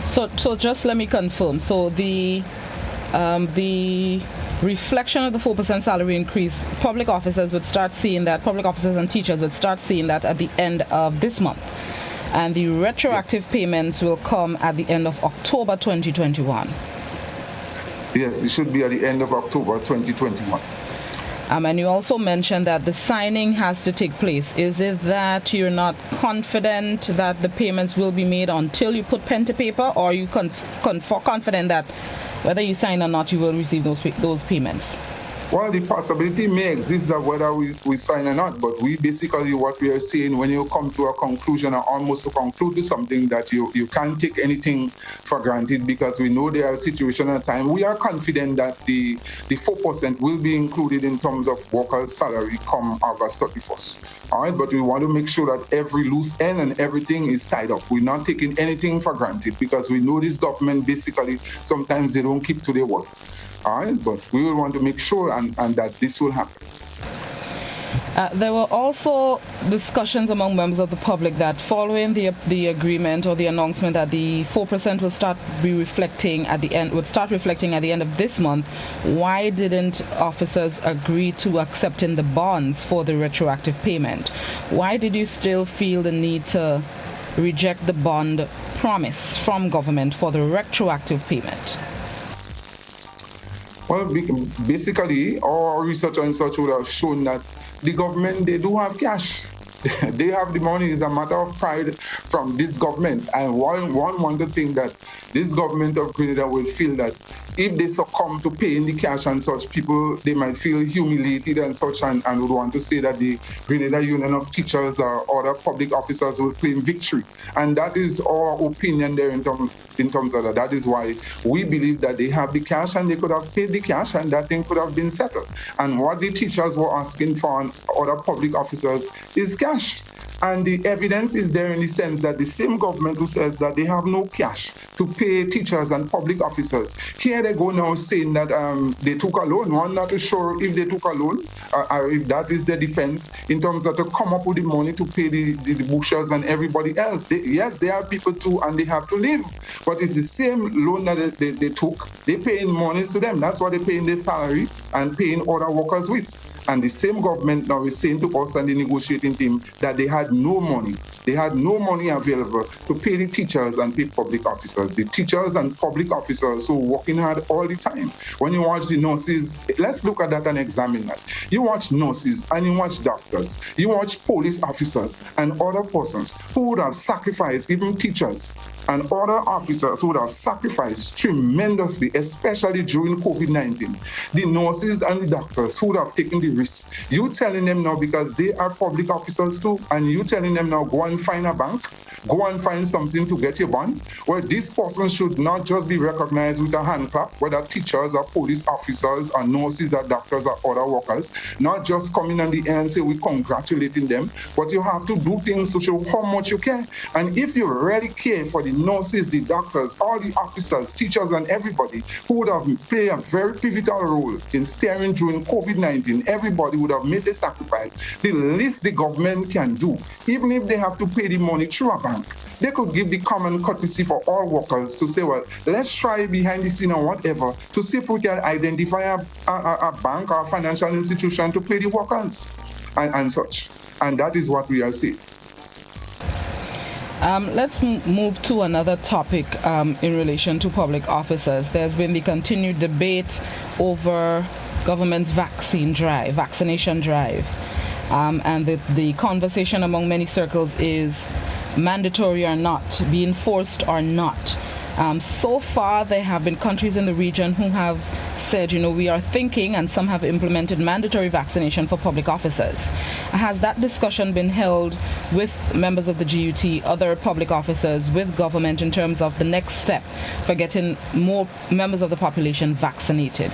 So just let me confirm. So the reflection of the 4% salary increase, public officers would start seeing that, public officers and teachers would start seeing that at the end of this month. And the retroactive payments will come at the end of October 2021. Yes, it should be at the end of October 2021. And you also mentioned that the signing has to take place. Is it that you're not confident that the payments will be made until you put pen to paper, or are you confident that whether you sign or not, you will receive those payments? Well, the possibility may exist that whether we sign or not, but we basically what we are saying when you come to a conclusion or almost to conclude to something that you can't take anything for granted because we know there are situations at time. We are confident that the 4% will be included in terms of workers' salary come August 31st. All right, but we want to make sure that every loose end and everything is tied up. We're not taking anything for granted because we know this government basically sometimes they don't keep to their word. All right, but we will want to make sure and that this will happen. There were also discussions among members of the public that following the agreement or the announcement that the 4% will start reflecting at the end of this month, why didn't officers agree to accepting the bonds for the retroactive payment? Why did you still feel the need to reject the bond promise from government for the retroactive payment? Well, basically, our research and such would have shown that the government, they do have cash. They have the money. It's a matter of pride from this government. And one want to think that this government of Grenada will feel that if they succumb to paying the cash and such, people, they might feel humiliated and such and would want to say that the Grenada Union of Teachers or other public officers will claim victory. And that is our opinion there in terms of that. That is why we believe that they have the cash and they could have paid the cash and that thing could have been settled. And what the teachers were asking for and other public officers is cash. And the evidence is there in the sense that the same government who says that they have no cash to pay teachers and public officers, here they go now saying that they took a loan. One not too sure if they took a loan or if that is their defense in terms of to come up with the money to pay the bushers and everybody else. Yes, they are people too and they have to live. But it's the same loan that they took. They paying monies to them. That's what they're paying their salary and paying other workers with. And the same government now is saying to us and the negotiating team that they had no money. They had no money available to pay the teachers and pay public officers. The teachers and public officers who are working hard all the time. When you watch the nurses, let's look at that and examine that. You watch nurses and you watch doctors. You watch police officers and other persons who would have sacrificed, even teachers and other officers who would have sacrificed tremendously, especially during COVID-19. The nurses and the doctors who would have taken the risk. You telling them now because they are public officers too, and you telling them now go and find a bank, go and find something to get your bond. Well, this person should not just be recognized with a hand clap, whether teachers or police officers or nurses or doctors or other workers, not just come in on the end and say we're congratulating them, but you have to do things to show how much you care. And if you really care for the nurses, the doctors, all the officers, teachers and everybody who would have played a very pivotal role in steering during COVID-19, everybody would have made the sacrifice. The least the government can do, even if they have to pay the money through a bank, they could give the common courtesy for all workers to say, well, let's try behind the scene or whatever to see if we can identify a bank or a financial institution to pay the workers and such. And that is what we are seeing. Let's move to another topic in relation to public officers. There's been the continued debate over government's vaccination drive. And the conversation among many circles is mandatory or not, being forced or not. So far, there have been countries in the region who have said, we are thinking, and some have implemented mandatory vaccination for public officers. Has that discussion been held with members of the GUT, other public officers, with government in terms of the next step for getting more members of the population vaccinated?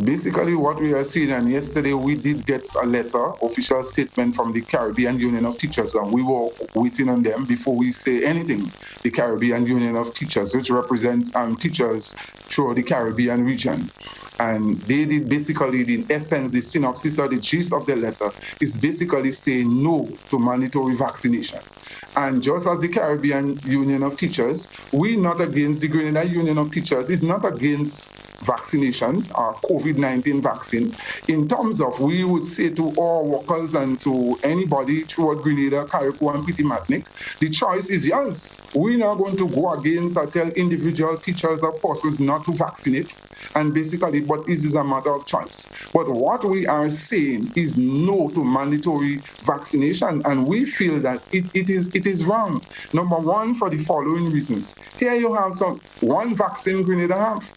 Basically what we are seeing, and yesterday we did get a letter, official statement from the Caribbean Union of Teachers, and we were waiting on them before we say anything. The Caribbean Union of Teachers, which represents teachers throughout the Caribbean region. And they did basically, in essence, the synopsis or the gist of the letter is basically saying no to mandatory vaccination. And just as the Caribbean Union of Teachers, we're not against the Grenada Union of Teachers. It's not against vaccination or COVID-19 vaccine. In terms of, we would say to all workers and to anybody throughout Grenada, Carriacou and Petit-Martinique, the choice is yours. We're not going to go against or tell individual teachers or persons not to vaccinate. And basically, but it is a matter of choice. But what we are saying is no to mandatory vaccination, and we feel that it is wrong. Number one, for the following reasons. Here you have one vaccine Grenada have.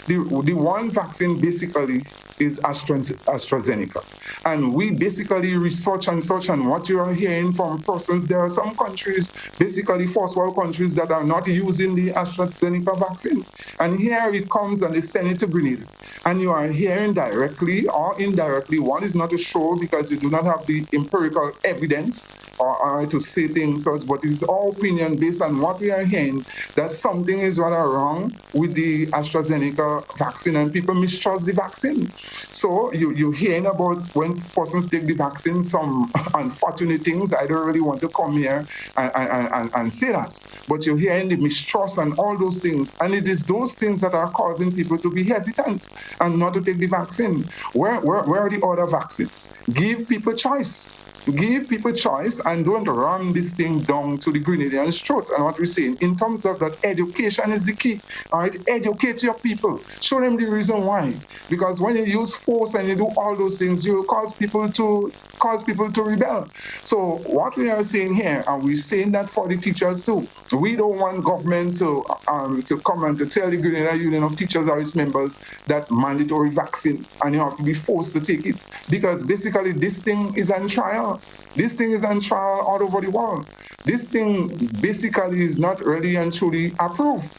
The one vaccine basically is AstraZeneca. And we basically research and such, and what you are hearing from persons, there are some countries, basically first world countries, that are not using the AstraZeneca vaccine. And here it comes and they send it to Grenada. And you are hearing directly or indirectly, one is not to show because you do not have the empirical evidence or to say things such, but it's all opinion based on what we are hearing, that something is rather wrong with the AstraZeneca vaccine and people mistrust the vaccine. So you're hearing about when persons take the vaccine, some unfortunate things. I don't really want to come here and say that, but you're hearing the mistrust and all those things. And it is those things that are causing people to be hesitant and not to take the vaccine. Where are the other vaccines? Give people choice. Give people choice and don't ram this thing down to the Grenadians' throat. And what we're saying in terms of that, education is the key. All right, educate your people. Show them the reason why. Because when you use force and you do all those things, you cause people to rebel. So what we are saying here, and we're saying that for the teachers too, we don't want government to come and to tell the Grenada Union of Teachers or its members that mandatory vaccine and you have to be forced to take it. Because basically this thing is on trial. This thing is on trial all over the world. This thing basically is not really and truly approved.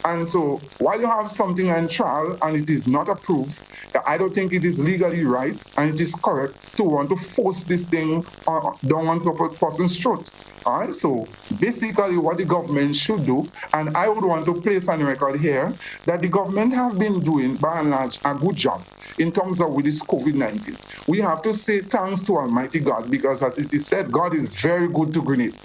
And so while you have something on trial and it is not approved, I don't think it is legally right and it is correct to want to force this thing down on a person's throat. All right, so basically what the government should do, and I would want to place on record here, that the government have been doing, by and large, a good job in terms of with this COVID-19. We have to say thanks to Almighty God, because as it is said, God is very good to Grenada.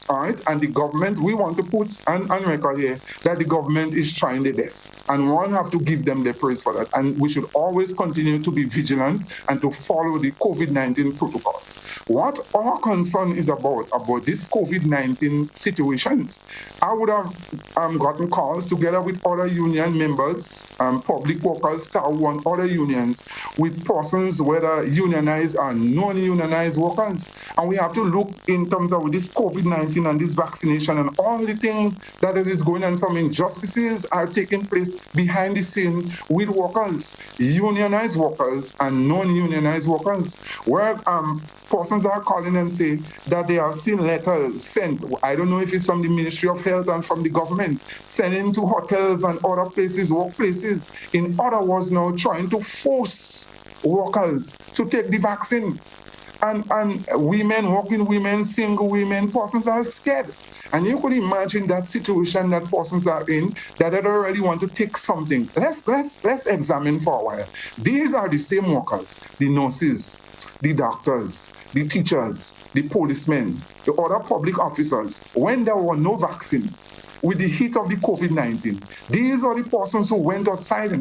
All right, and the government, we want to put on record here that the government is trying their best, and one have to give them the praise for that. And we should always continue to be vigilant and to follow the COVID-19 protocols. What our concern is about this COVID-19 situations, I would have gotten calls together with other union members, public workers, staff, and other unions, with persons whether unionized or non-unionized workers, and we have to look in terms of this COVID-19 and this vaccination and all the things that is going on. Some injustices are taking place behind the scene with workers, unionized workers and non-unionized workers, where persons are calling and say that they have seen letters sent, I don't know if it's from the Ministry of Health and from the government, sending to hotels and other places, workplaces, in other words now trying to force workers to take the vaccine. And women, working women, single women, persons are scared. And you could imagine that situation that persons are in, that they don't really want to take something. Let's examine for a while. These are the same workers, the nurses, the doctors, the teachers, the policemen, the other public officers, when there were no vaccine, with the heat of the COVID-19. These are the persons who went outside.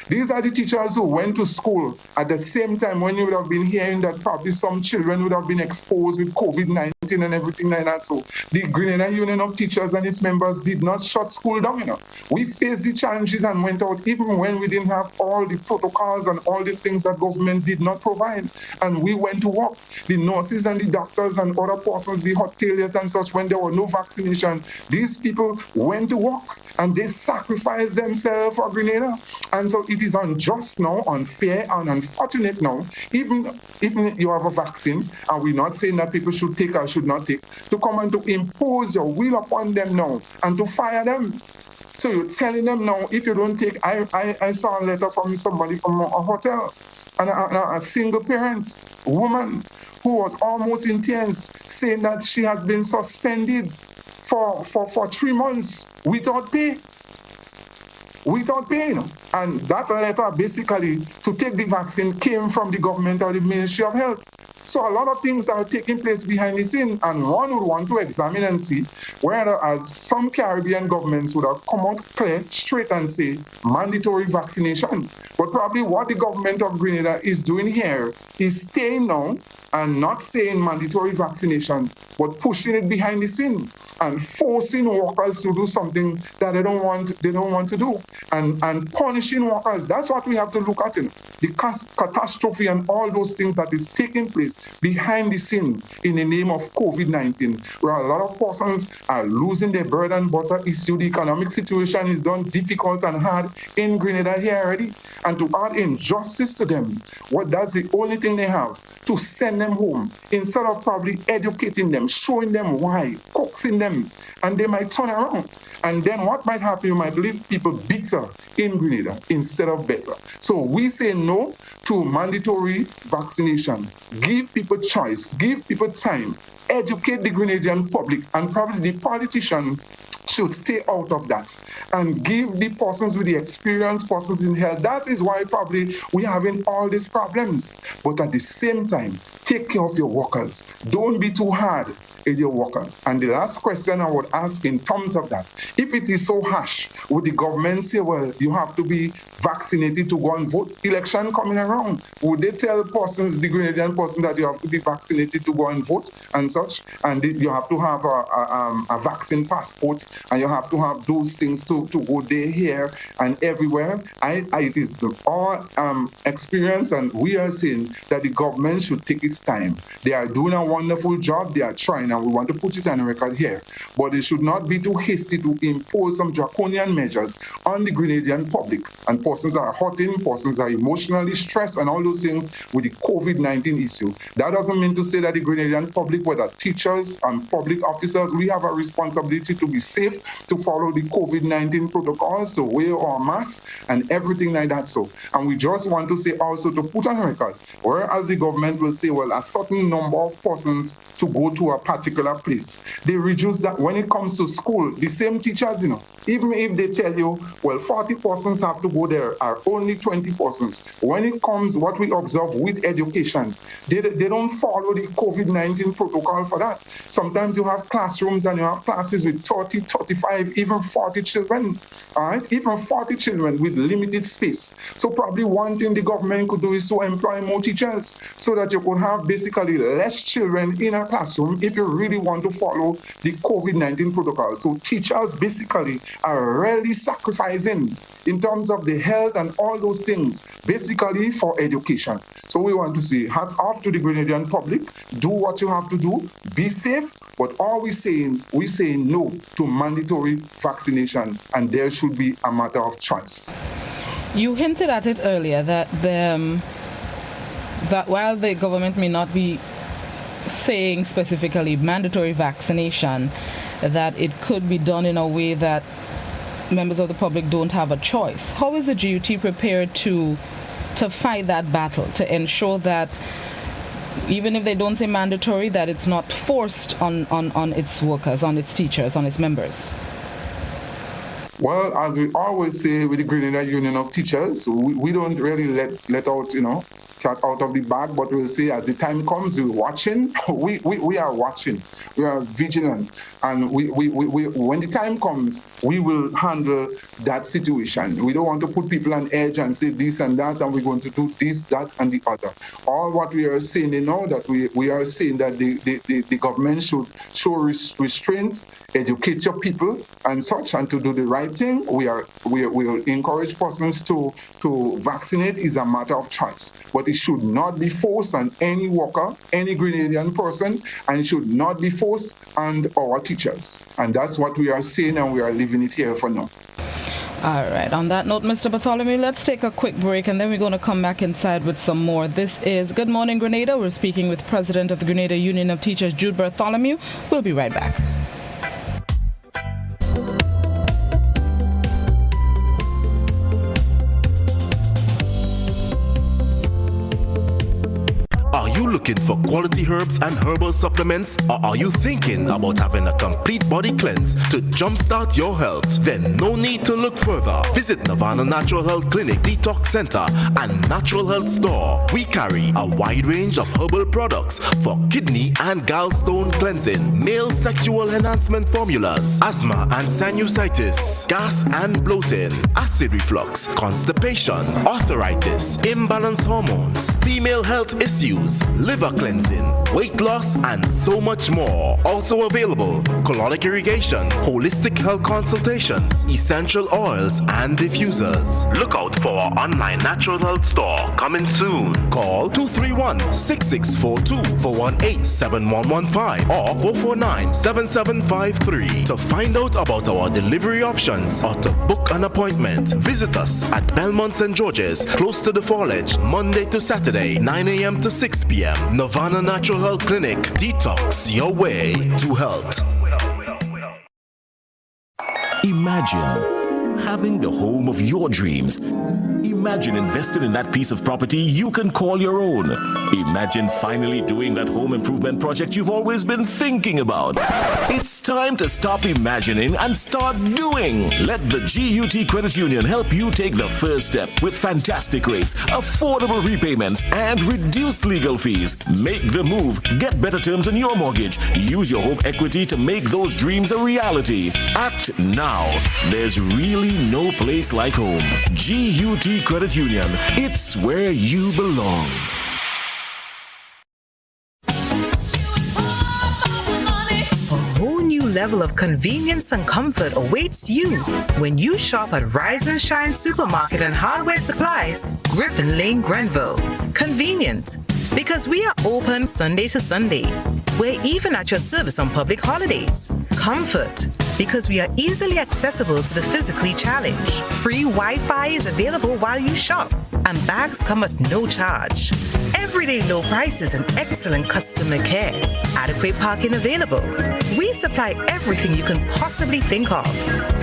These are the teachers who went to school at the same time when you would have been hearing that probably some children would have been exposed with COVID-19 and everything like that. So the Grenada Union of Teachers and its members did not shut school down. We faced the challenges and went out even when we didn't have all the protocols and all these things that government did not provide. And we went to work. The nurses and the doctors and other persons, the hoteliers and such, when there were no vaccination, these people went to work and they sacrificed themselves for Grenada. And so it is unjust now, unfair and unfortunate now, even you have a vaccine, and we're not saying that people should take or should not take, to come and to impose your will upon them now and to fire them. So you're telling them now, if you don't take, I saw a letter from somebody from a hotel, and a single parent, woman, who was almost in tears, saying that she has been suspended for 3 months without pay. Without pay. And that letter basically to take the vaccine came from the government or the Ministry of Health. So a lot of things are taking place behind the scene, and one would want to examine and see whether, as some Caribbean governments would have come out clear, straight and say mandatory vaccination. But probably what the government of Grenada is doing here is staying now and not saying mandatory vaccination, but pushing it behind the scene and forcing workers to do something that they don't want to do, and punishing workers. That's what we have to look at. The catastrophe and all those things that is taking place behind the scene in the name of COVID-19, where a lot of persons are losing their bread and butter issue. The economic situation is done difficult and hard in Grenada here already. And to add injustice to them, that's the only thing they have, to send them home instead of probably educating them, showing them why, coaxing them, and they might turn around. And then what might happen? You might leave people bitter in Grenada instead of better. So we say no to mandatory vaccination. Give people choice, give people time, educate the Grenadian public, and probably the politician should stay out of that and give the persons with the experience, persons in health. That is why probably we're having all these problems. But at the same time, take care of your workers. Don't be too hard with your workers. And the last question I would ask in terms of that, if it is so harsh, would the government say, well, you have to be vaccinated to go and vote? Election coming around, would they tell persons, the Grenadian person, that you have to be vaccinated to go and vote and such, and you have to have a vaccine passport, and you have to have those things to go there, here, and everywhere? It is our experience, and we are saying that the government should take its time. They are doing a wonderful job. They are trying, and we want to put it on the record here. But they should not be too hasty to impose some draconian measures on the Grenadian public. And persons are hurting, persons are emotionally stressed, and all those things with the COVID-19 issue. That doesn't mean to say that the Grenadian public, whether teachers and public officers, we have a responsibility to be safe, to follow the COVID-19 protocols, to wear our masks and everything like that. So, and we just want to say also, to put on record, whereas the government will say, well, a certain number of persons to go to a particular place, they reduce that. When it comes to school, the same teachers, even if they tell you, well, 40 persons have to go there, are only 20 persons. When it comes, what we observe with education, they don't follow the COVID-19 protocol for that. Sometimes you have classrooms and you have classes with 30, 35, even 40 children, all right? Even 40 children with limited space. So probably one thing the government could do is to employ more teachers so that you could have basically less children in a classroom if you really want to follow the COVID-19 protocol. So teachers basically are really sacrificing in terms of the health and all those things, basically for education. So we want to say hats off to the Grenadian public. Do what you have to do. Be safe. But all we say no to mandatory vaccination, and there should be a matter of choice. You hinted at it earlier that that while the government may not be saying specifically mandatory vaccination, that it could be done in a way that members of the public don't have a choice. How is the GUT prepared to fight that battle, to ensure that even if they don't say mandatory, that it's not forced on its workers, on its teachers, on its members? Well, as we always say with the Grenada Union of Teachers, we don't really let out, cat out of the bag, but we'll say as the time comes, we're watching. We are watching. We are vigilant. And we when the time comes, we will handle that situation. We don't want to put people on edge and say this and that, and we're going to do this, that, and the other. All what we are saying, that we are saying that the government should show restraint, educate your people and such, and to do the right thing. We will encourage persons to vaccinate is a matter of choice. But it should not be forced on any worker, any Grenadian person, and it should not be forced on our teachers. And that's what we are saying, and we are leaving it here for now. All right. On that note, Mr. Bartholomew, let's take a quick break, and then we're going to come back inside with some more. This is Good Morning Grenada. We're speaking with President of the Grenada Union of Teachers, Jude Bartholomew. We'll be right back. Are you looking for quality herbs and herbal supplements? Or are you thinking about having a complete body cleanse to jumpstart your health? Then no need to look further. Visit Nirvana Natural Health Clinic Detox Center and Natural Health Store. We carry a wide range of herbal products for kidney and gallstone cleansing, male sexual enhancement formulas, asthma and sinusitis, gas and bloating, acid reflux, constipation, arthritis, imbalanced hormones, female health issues, liver cleansing, weight loss, and so much more. Also available, colonic irrigation, holistic health consultations, essential oils, and diffusers. Look out for our online natural health store coming soon. Call 231-6642 418-7115 or 449-7753 to find out about our delivery options or to book an appointment. Visit us at Belmont St. George's, close to the Foliage, Monday to Saturday, 9 a.m. to 6 p.m. Nirvana Natural Health Clinic. Detox your way to health. Imagine having the home of your dreams. Imagine investing in that piece of property you can call your own. Imagine finally doing that home improvement project you've always been thinking about. It's time to stop imagining and start doing. Let the GUT Credit Union help you take the first step with fantastic rates, affordable repayments, and reduced legal fees. Make the move. Get better terms on your mortgage. Use your home equity to make those dreams a reality. Act now. There's really no place like home. GUT Credit Union. It's where you belong. A whole new level of convenience and comfort awaits you when you shop at Rise and Shine Supermarket and Hardware Supplies, Griffin Lane, Grenville. Convenient, because we are open Sunday to Sunday. We're even at your service on public holidays. Comfort, because we are easily accessible to the physically challenged. Free Wi-Fi is available while you shop, and bags come at no charge. Everyday low prices and excellent customer care. Adequate parking available. We supply everything you can possibly think of.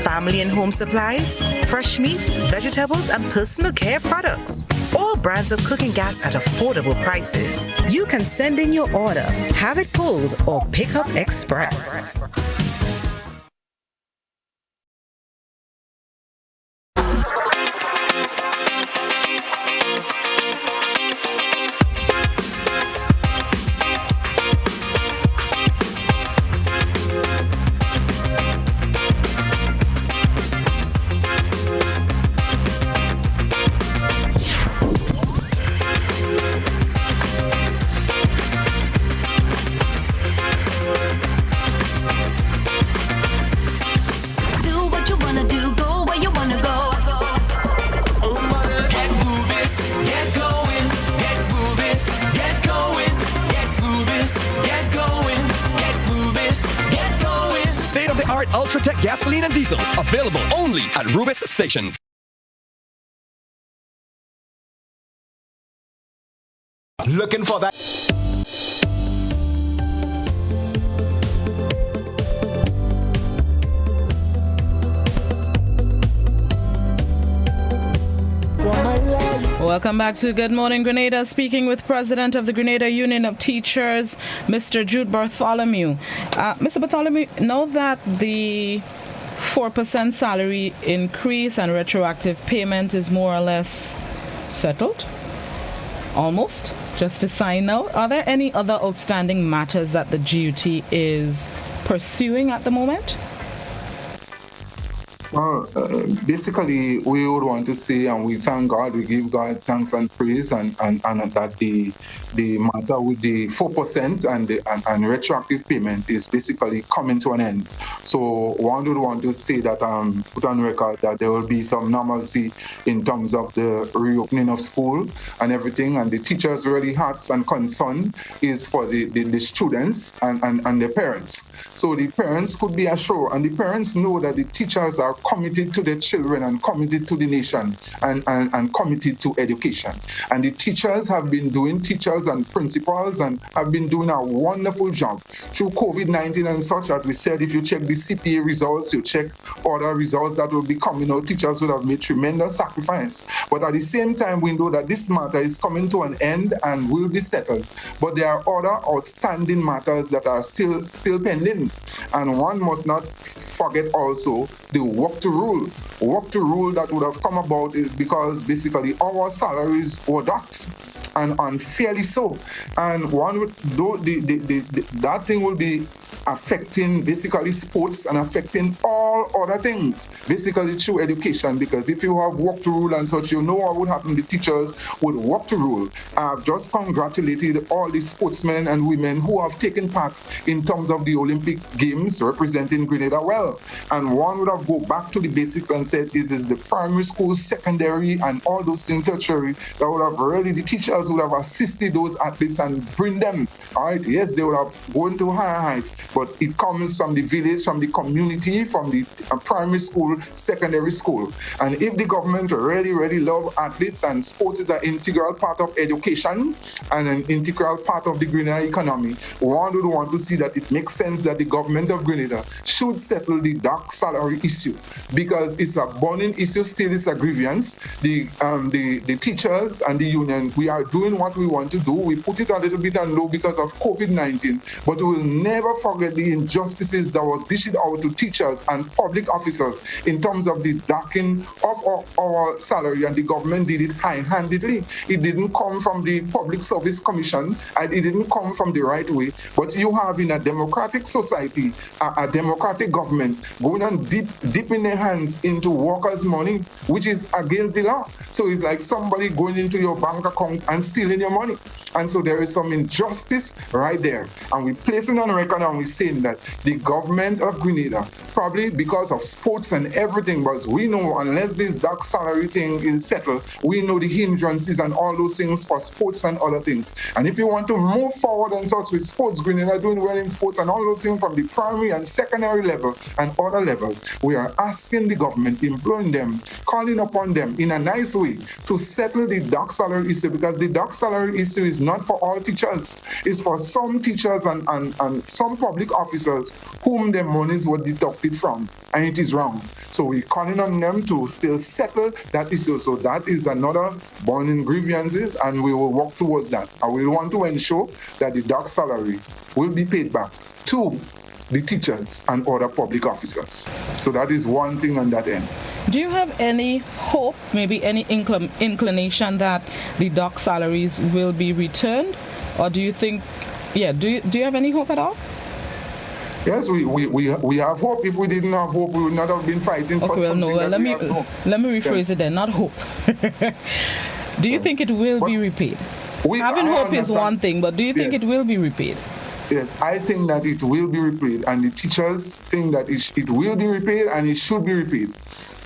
Family and home supplies, fresh meat, vegetables, and personal care products. All brands of cooking gas at affordable prices. You can send in your order, have it pulled, or pick up express. Ultratech gasoline and diesel, available only at Rubis stations. Looking for that. Welcome back to Good Morning Grenada. Speaking with President of the Grenada Union of Teachers, Mr. Jude Bartholomew. Mr. Bartholomew, know that the 4% salary increase and retroactive payment is more or less settled? Almost? Just to sign out. Are there any other outstanding matters that the GUT is pursuing at the moment? Well, basically, we would want to say, and we thank God, we give God thanks and praise, and that the matter with the 4% and retroactive payment is basically coming to an end. So one would want to say that, put on record that there will be some normalcy in terms of the reopening of school and everything, and the teachers' really hearts and concern is for the students and their parents. So the parents could be assured, and the parents know that the teachers are committed to their children and committed to the nation and committed to education. And the teachers have been doing, teachers and principals, and have been doing a wonderful job through COVID-19 and such. As we said, if you check the CPA results, you check other results that will be coming out, teachers would have made tremendous sacrifice. But at the same time, we know that this matter is coming to an end and will be settled. But there are other outstanding matters that are still pending. And one must not forget also the work to rule that would have come about is because basically our salaries were docked, and unfairly so. And one would, that thing will be affecting basically sports and affecting all other things, basically through education, because if you have work to rule and such, you know what would happen. The teachers would work to rule. I've just congratulated all the sportsmen and women who have taken part in terms of the Olympic Games representing Grenada well. And one would have go back to the basics and said it is the primary school, secondary, and all those things, tertiary, that would have really, the teachers would have assisted those athletes and bring them. All right, yes, they would have gone to higher heights, but it comes from the village, from the community, from the primary school, secondary school. And if the government really love athletes, and sports is an integral part of education and an integral part of the Grenada economy, one would want to see that it makes sense that the government of Grenada should settle the dark salary issue, because it's a burning issue, still it's a grievance. The teachers and the union, we are doing what we want to do. We put it a little bit on low because of COVID-19, but we will never forget the injustices that were dished out to teachers and public officers in terms of the docking of our salary, and the government did it high-handedly. It didn't come from the Public Service Commission, and it didn't come from the right way, but you have in a democratic society, a democratic government going and dipping their hands into workers' money, which is against the law. So it's like somebody going into your bank account and stealing your money. And so there is some injustice right there. And we're placing on record and we're saying that the government of Grenada, probably because of sports and everything, but we know unless this dark salary thing is settled, we know the hindrances and all those things for sports and other things. And if you want to move forward and such with sports, Grenada doing well in sports and all those things from the primary and secondary level and other levels, we are asking the government, imploring them, calling upon them in a nice way to settle the dark salary issue, because the dark salary issue is not for all teachers. It's for some teachers and some public officers whom their monies were deducted from, and it is wrong. So we're calling on them to still settle that issue. So that is another burning grievances, and we will work towards that. And we want to ensure that the dark salary will be paid back to the teachers and other public officers. So that is one thing on that end. Do you have any hope, maybe any inclination that the dark salaries will be returned? Or do you think, do you have any hope at all? Yes, we have hope. If we didn't have hope, we would not have been fighting for something. Let me rephrase it then, not hope. Do you think it will be repaid? Having hope is one thing, but do you think it will be repaid? Yes, I think that it will be repaid, and the teachers think that it will be repaid and it should be repaid.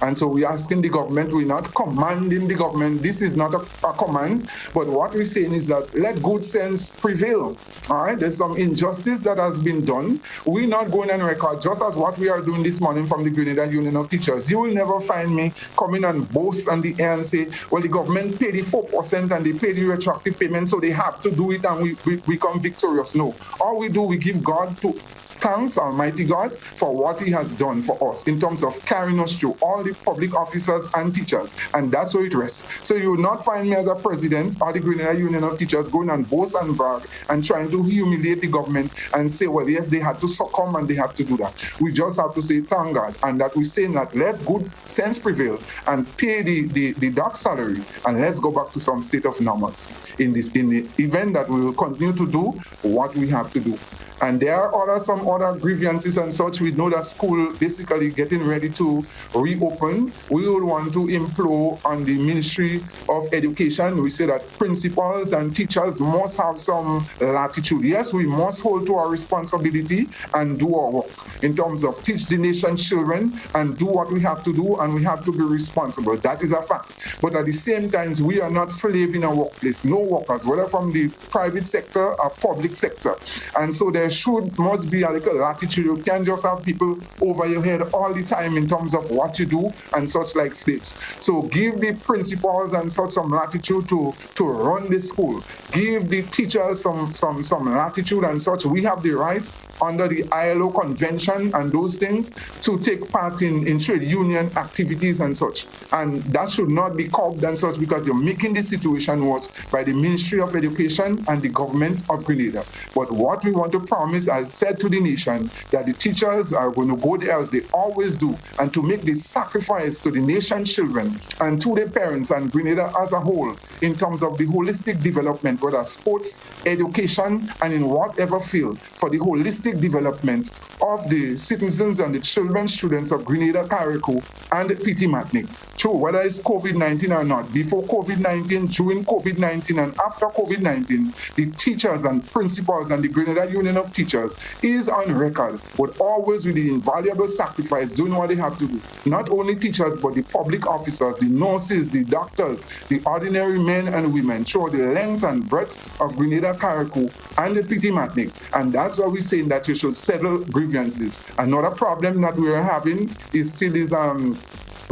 And so we're asking the government, we're not commanding the government. This is not a command, but what we're saying is that let good sense prevail. All right, there's some injustice that has been done. We're not going on record, just as what we are doing this morning from the Grenada Union of Teachers. You will never find me coming and boast on the air and say, well, the government paid the 4% and they paid the retroactive payment, so they have to do it and we become victorious. No, all we do, we give God to thanks, Almighty God, for what He has done for us in terms of carrying us through, all the public officers and teachers, and that's where it rests. So you will not find me as a president or the Grenada Union of Teachers going and boast and brag and trying to humiliate the government and say, well, yes, they had to succumb and they have to do that. We just have to say thank God, and that we say that let good sense prevail and pay the dark salary, and let's go back to some state of normalcy in the event that we will continue to do what we have to do. And there are some other grievances and such. We know that school basically getting ready to reopen. We would want to implore on the Ministry of Education. We say that principals and teachers must have some latitude. Yes, we must hold to our responsibility and do our work in terms of teach the nation's children and do what we have to do, and we have to be responsible. That is a fact. But at the same time, we are not slaves in our workplace. No workers, whether from the private sector or public sector. And so there must be a little latitude. You can't just have people over your head all the time in terms of what you do and such like slaves. So give the principals and such some latitude to run the school. Give the teachers some latitude and such. We have the rights under the ILO convention and those things to take part in trade union activities and such. And that should not be curbed and such, because you're making the situation worse by the Ministry of Education and the government of Grenada. But what we want to promise, as said to the nation, determination that the teachers are going to go there as they always do and to make this sacrifice to the nation's children and to their parents and Grenada as a whole in terms of the holistic development, whether sports, education, and in whatever field, for the holistic development of the citizens and the children, students of Grenada, Carriacou, and PT Matnik. True, whether it's COVID-19 or not, before COVID-19, during COVID-19, and after COVID-19, the teachers and principals and the Grenada Union of Teachers is on record, but always with the invaluable sacrifice, doing what they have to do. Not only teachers, but the public officers, the nurses, the doctors, the ordinary men and women, through the length and breadth of Grenada, Carriacou, and the PT Matnik. And that's why we're saying that you should settle grievances. Another problem that we're having is still these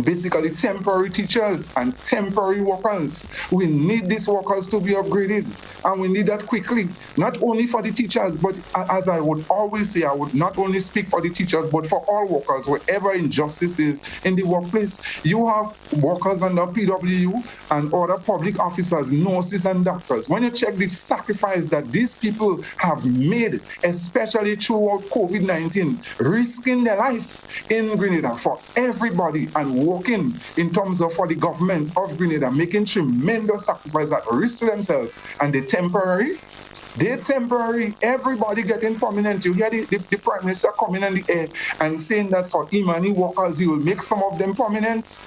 basically temporary teachers and temporary workers. We need these workers to be upgraded, and we need that quickly, not only for the teachers, but as I would always say, I would not only speak for the teachers, but for all workers, wherever injustice is in the workplace. You have workers under PWU and other public officers, nurses and doctors. When you check the sacrifice that these people have made, especially throughout COVID-19, risking their life in Grenada for everybody and working in terms of for the government of Grenada, making tremendous sacrifice at risk to themselves, and they're temporary, everybody getting permanent. You hear the Prime Minister coming in the air and saying that for Imani workers, he will make some of them permanent.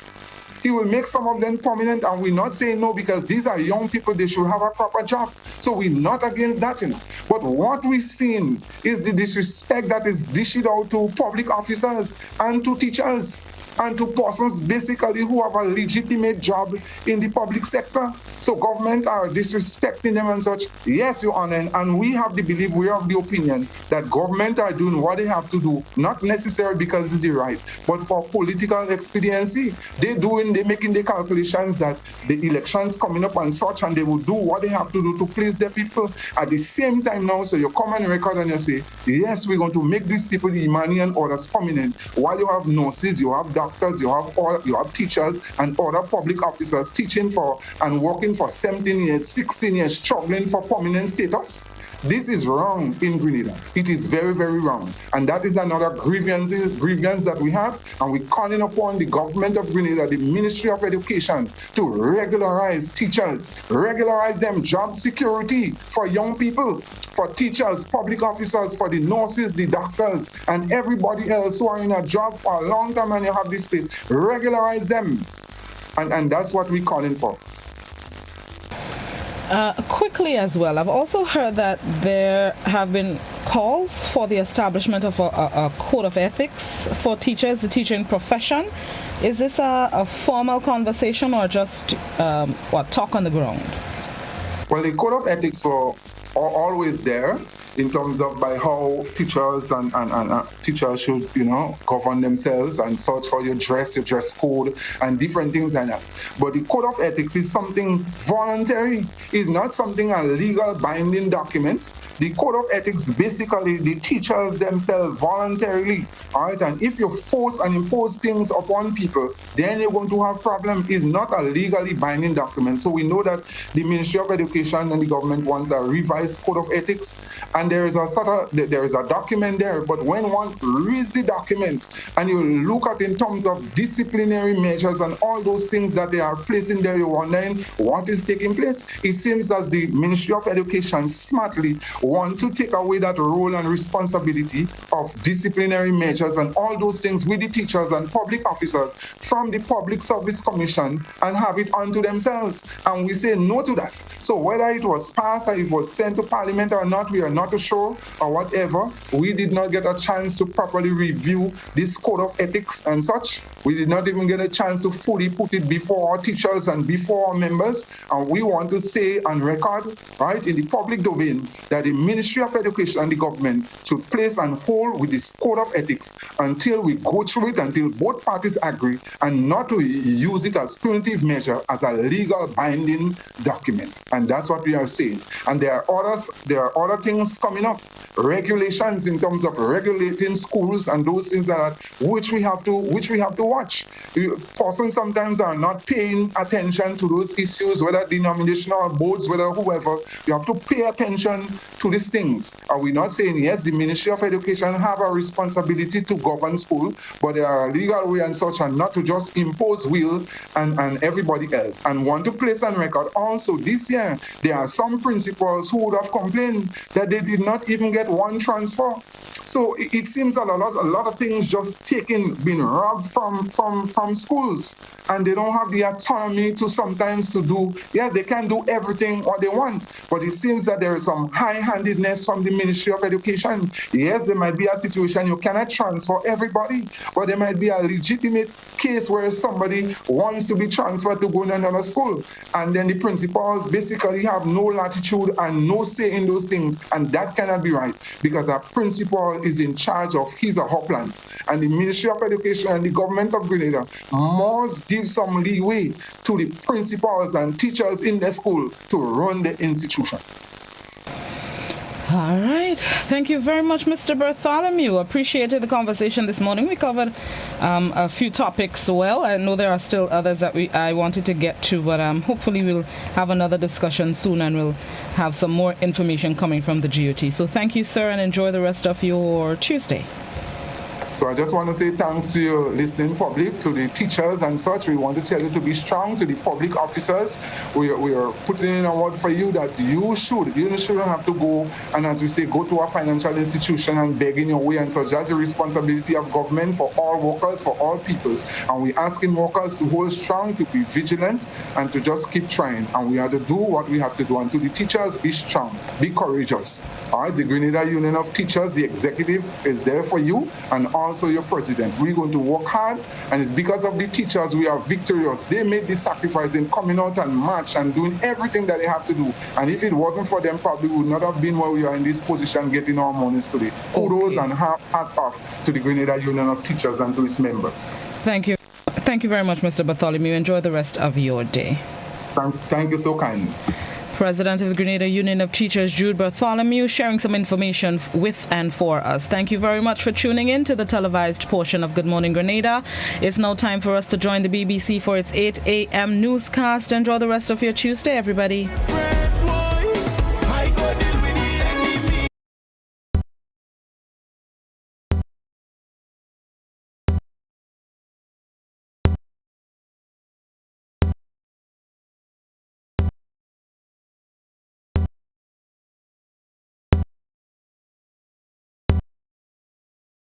He will make some of them permanent, and we're not saying no, because these are young people, they should have a proper job. So we're not against that, But what we're seeing is the disrespect that is dished out to public officers and to teachers and to persons basically who have a legitimate job in the public sector. So government are disrespecting them and such. Yes, Your Honor, and we have the belief, we have the opinion that government are doing what they have to do, not necessarily because it's the right, but for political expediency. They're making the calculations that the elections coming up and such, and they will do what they have to do to please their people. At the same time now, so you come on record and you say, yes, we're going to make these people, the Imani and others, permanent, while you have nurses, you have doctors, you have teachers and other public officers teaching for and working for 17 years, 16 years, struggling for permanent status. This is wrong in Grenada. It is very, very wrong. And that is another grievance that we have. And we're calling upon the government of Grenada, the Ministry of Education, to regularize teachers, regularize them job security for young people, for teachers, public officers, for the nurses, the doctors, and everybody else who are in a job for a long time and you have this space. Regularize them. And that's what we're calling for. Quickly as well, I've also heard that there have been calls for the establishment of a code of ethics for teachers, the teaching profession. Is this a formal conversation or just talk on the ground? Well, the code of ethics are always there in terms of by how teachers and teachers should, govern themselves and such, how you dress, your dress code and different things like that. But the code of ethics is something voluntary. It's not something a legal binding document. The code of ethics, basically the teachers themselves voluntarily, all right? And if you force and impose things upon people, then you're going to have problem. It's not a legally binding document. So we know that the Ministry of Education and the government wants a revised code of ethics, and there is a document there. But when one reads the document and you look at in terms of disciplinary measures and all those things that they are placing there, you're wondering what is taking place. It seems as the Ministry of Education smartly want to take away that role and responsibility of disciplinary measures and all those things with the teachers and public officers from the Public Service Commission and have it onto themselves. And we say no to that. So whether it was passed or it was sent to Parliament or not, we are not sure, or whatever. We did not get a chance to properly review this code of ethics and such. We did not even get a chance to fully put it before our teachers and before our members. And we want to say on record, right, in the public domain, that the Ministry of Education and the government should place on hold with this code of ethics until we go through it, until both parties agree, and not to use it as punitive measure, as a legal binding document. And that's what we are saying. And there are other things coming up. regulations in terms of regulating schools and those things which we have to watch. Persons sometimes are not paying attention to those issues, whether denominational boards, whether whoever. You have to pay attention to these things. Are we not saying yes, the Ministry of Education have a responsibility to govern school, but there are legal way and such, and not to just impose will and everybody else. And want to place on record also this year, there are some principals who would have complained that they did not even get one transfer. So it seems that a lot of things just being robbed from schools, and they don't have the autonomy to sometimes to do. Yeah, they can do everything what they want, but it seems that there is some high-handedness from the Ministry of Education. Yes, there might be a situation you cannot transfer everybody, but there might be a legitimate case where somebody wants to be transferred to go in another school, and then the principals basically have no latitude and no say in those things, and that cannot be right, because a principal is in charge of his or her plans, and the Ministry of Education and the government of Grenada must give some leeway to the principals and teachers in the school to run the institution. All right. Thank you very much, Mr. Bartholomew. Appreciated the conversation this morning. We covered a few topics well. I know there are still others that I wanted to get to, but hopefully we'll have another discussion soon, and we'll have some more information coming from the GOT. So thank you, sir, and enjoy the rest of your Tuesday. So I just want to say thanks to your listening public, to the teachers and such. We want to tell you to be strong, to the public officers. We are putting in a word for you that you shouldn't have to go and, as we say, go to a financial institution and beg in your way and such. That's the responsibility of government for all workers, for all peoples. And we're asking workers to hold strong, to be vigilant, and to just keep trying. And we have to do what we have to do. And to the teachers, be strong, be courageous. All right, the Grenada Union of Teachers, the executive, is there for you, and also your president. We're going to work hard, and it's because of the teachers we are victorious. They made the sacrifice in coming out and march and doing everything that they have to do. And if it wasn't for them, probably we would not have been where we are in this position getting our monies today. Kudos and hats off to the Grenada Union of Teachers and to its members. Thank you. Thank you very much, Mr. Bartholomew. Enjoy the rest of your day. Thank you so kindly. President of the Grenada Union of Teachers, Jude Bartholomew, sharing some information with and for us. Thank you very much for tuning in to the televised portion of Good Morning Grenada. It's now time for us to join the BBC for its 8 a.m. newscast. Enjoy the rest of your Tuesday, everybody.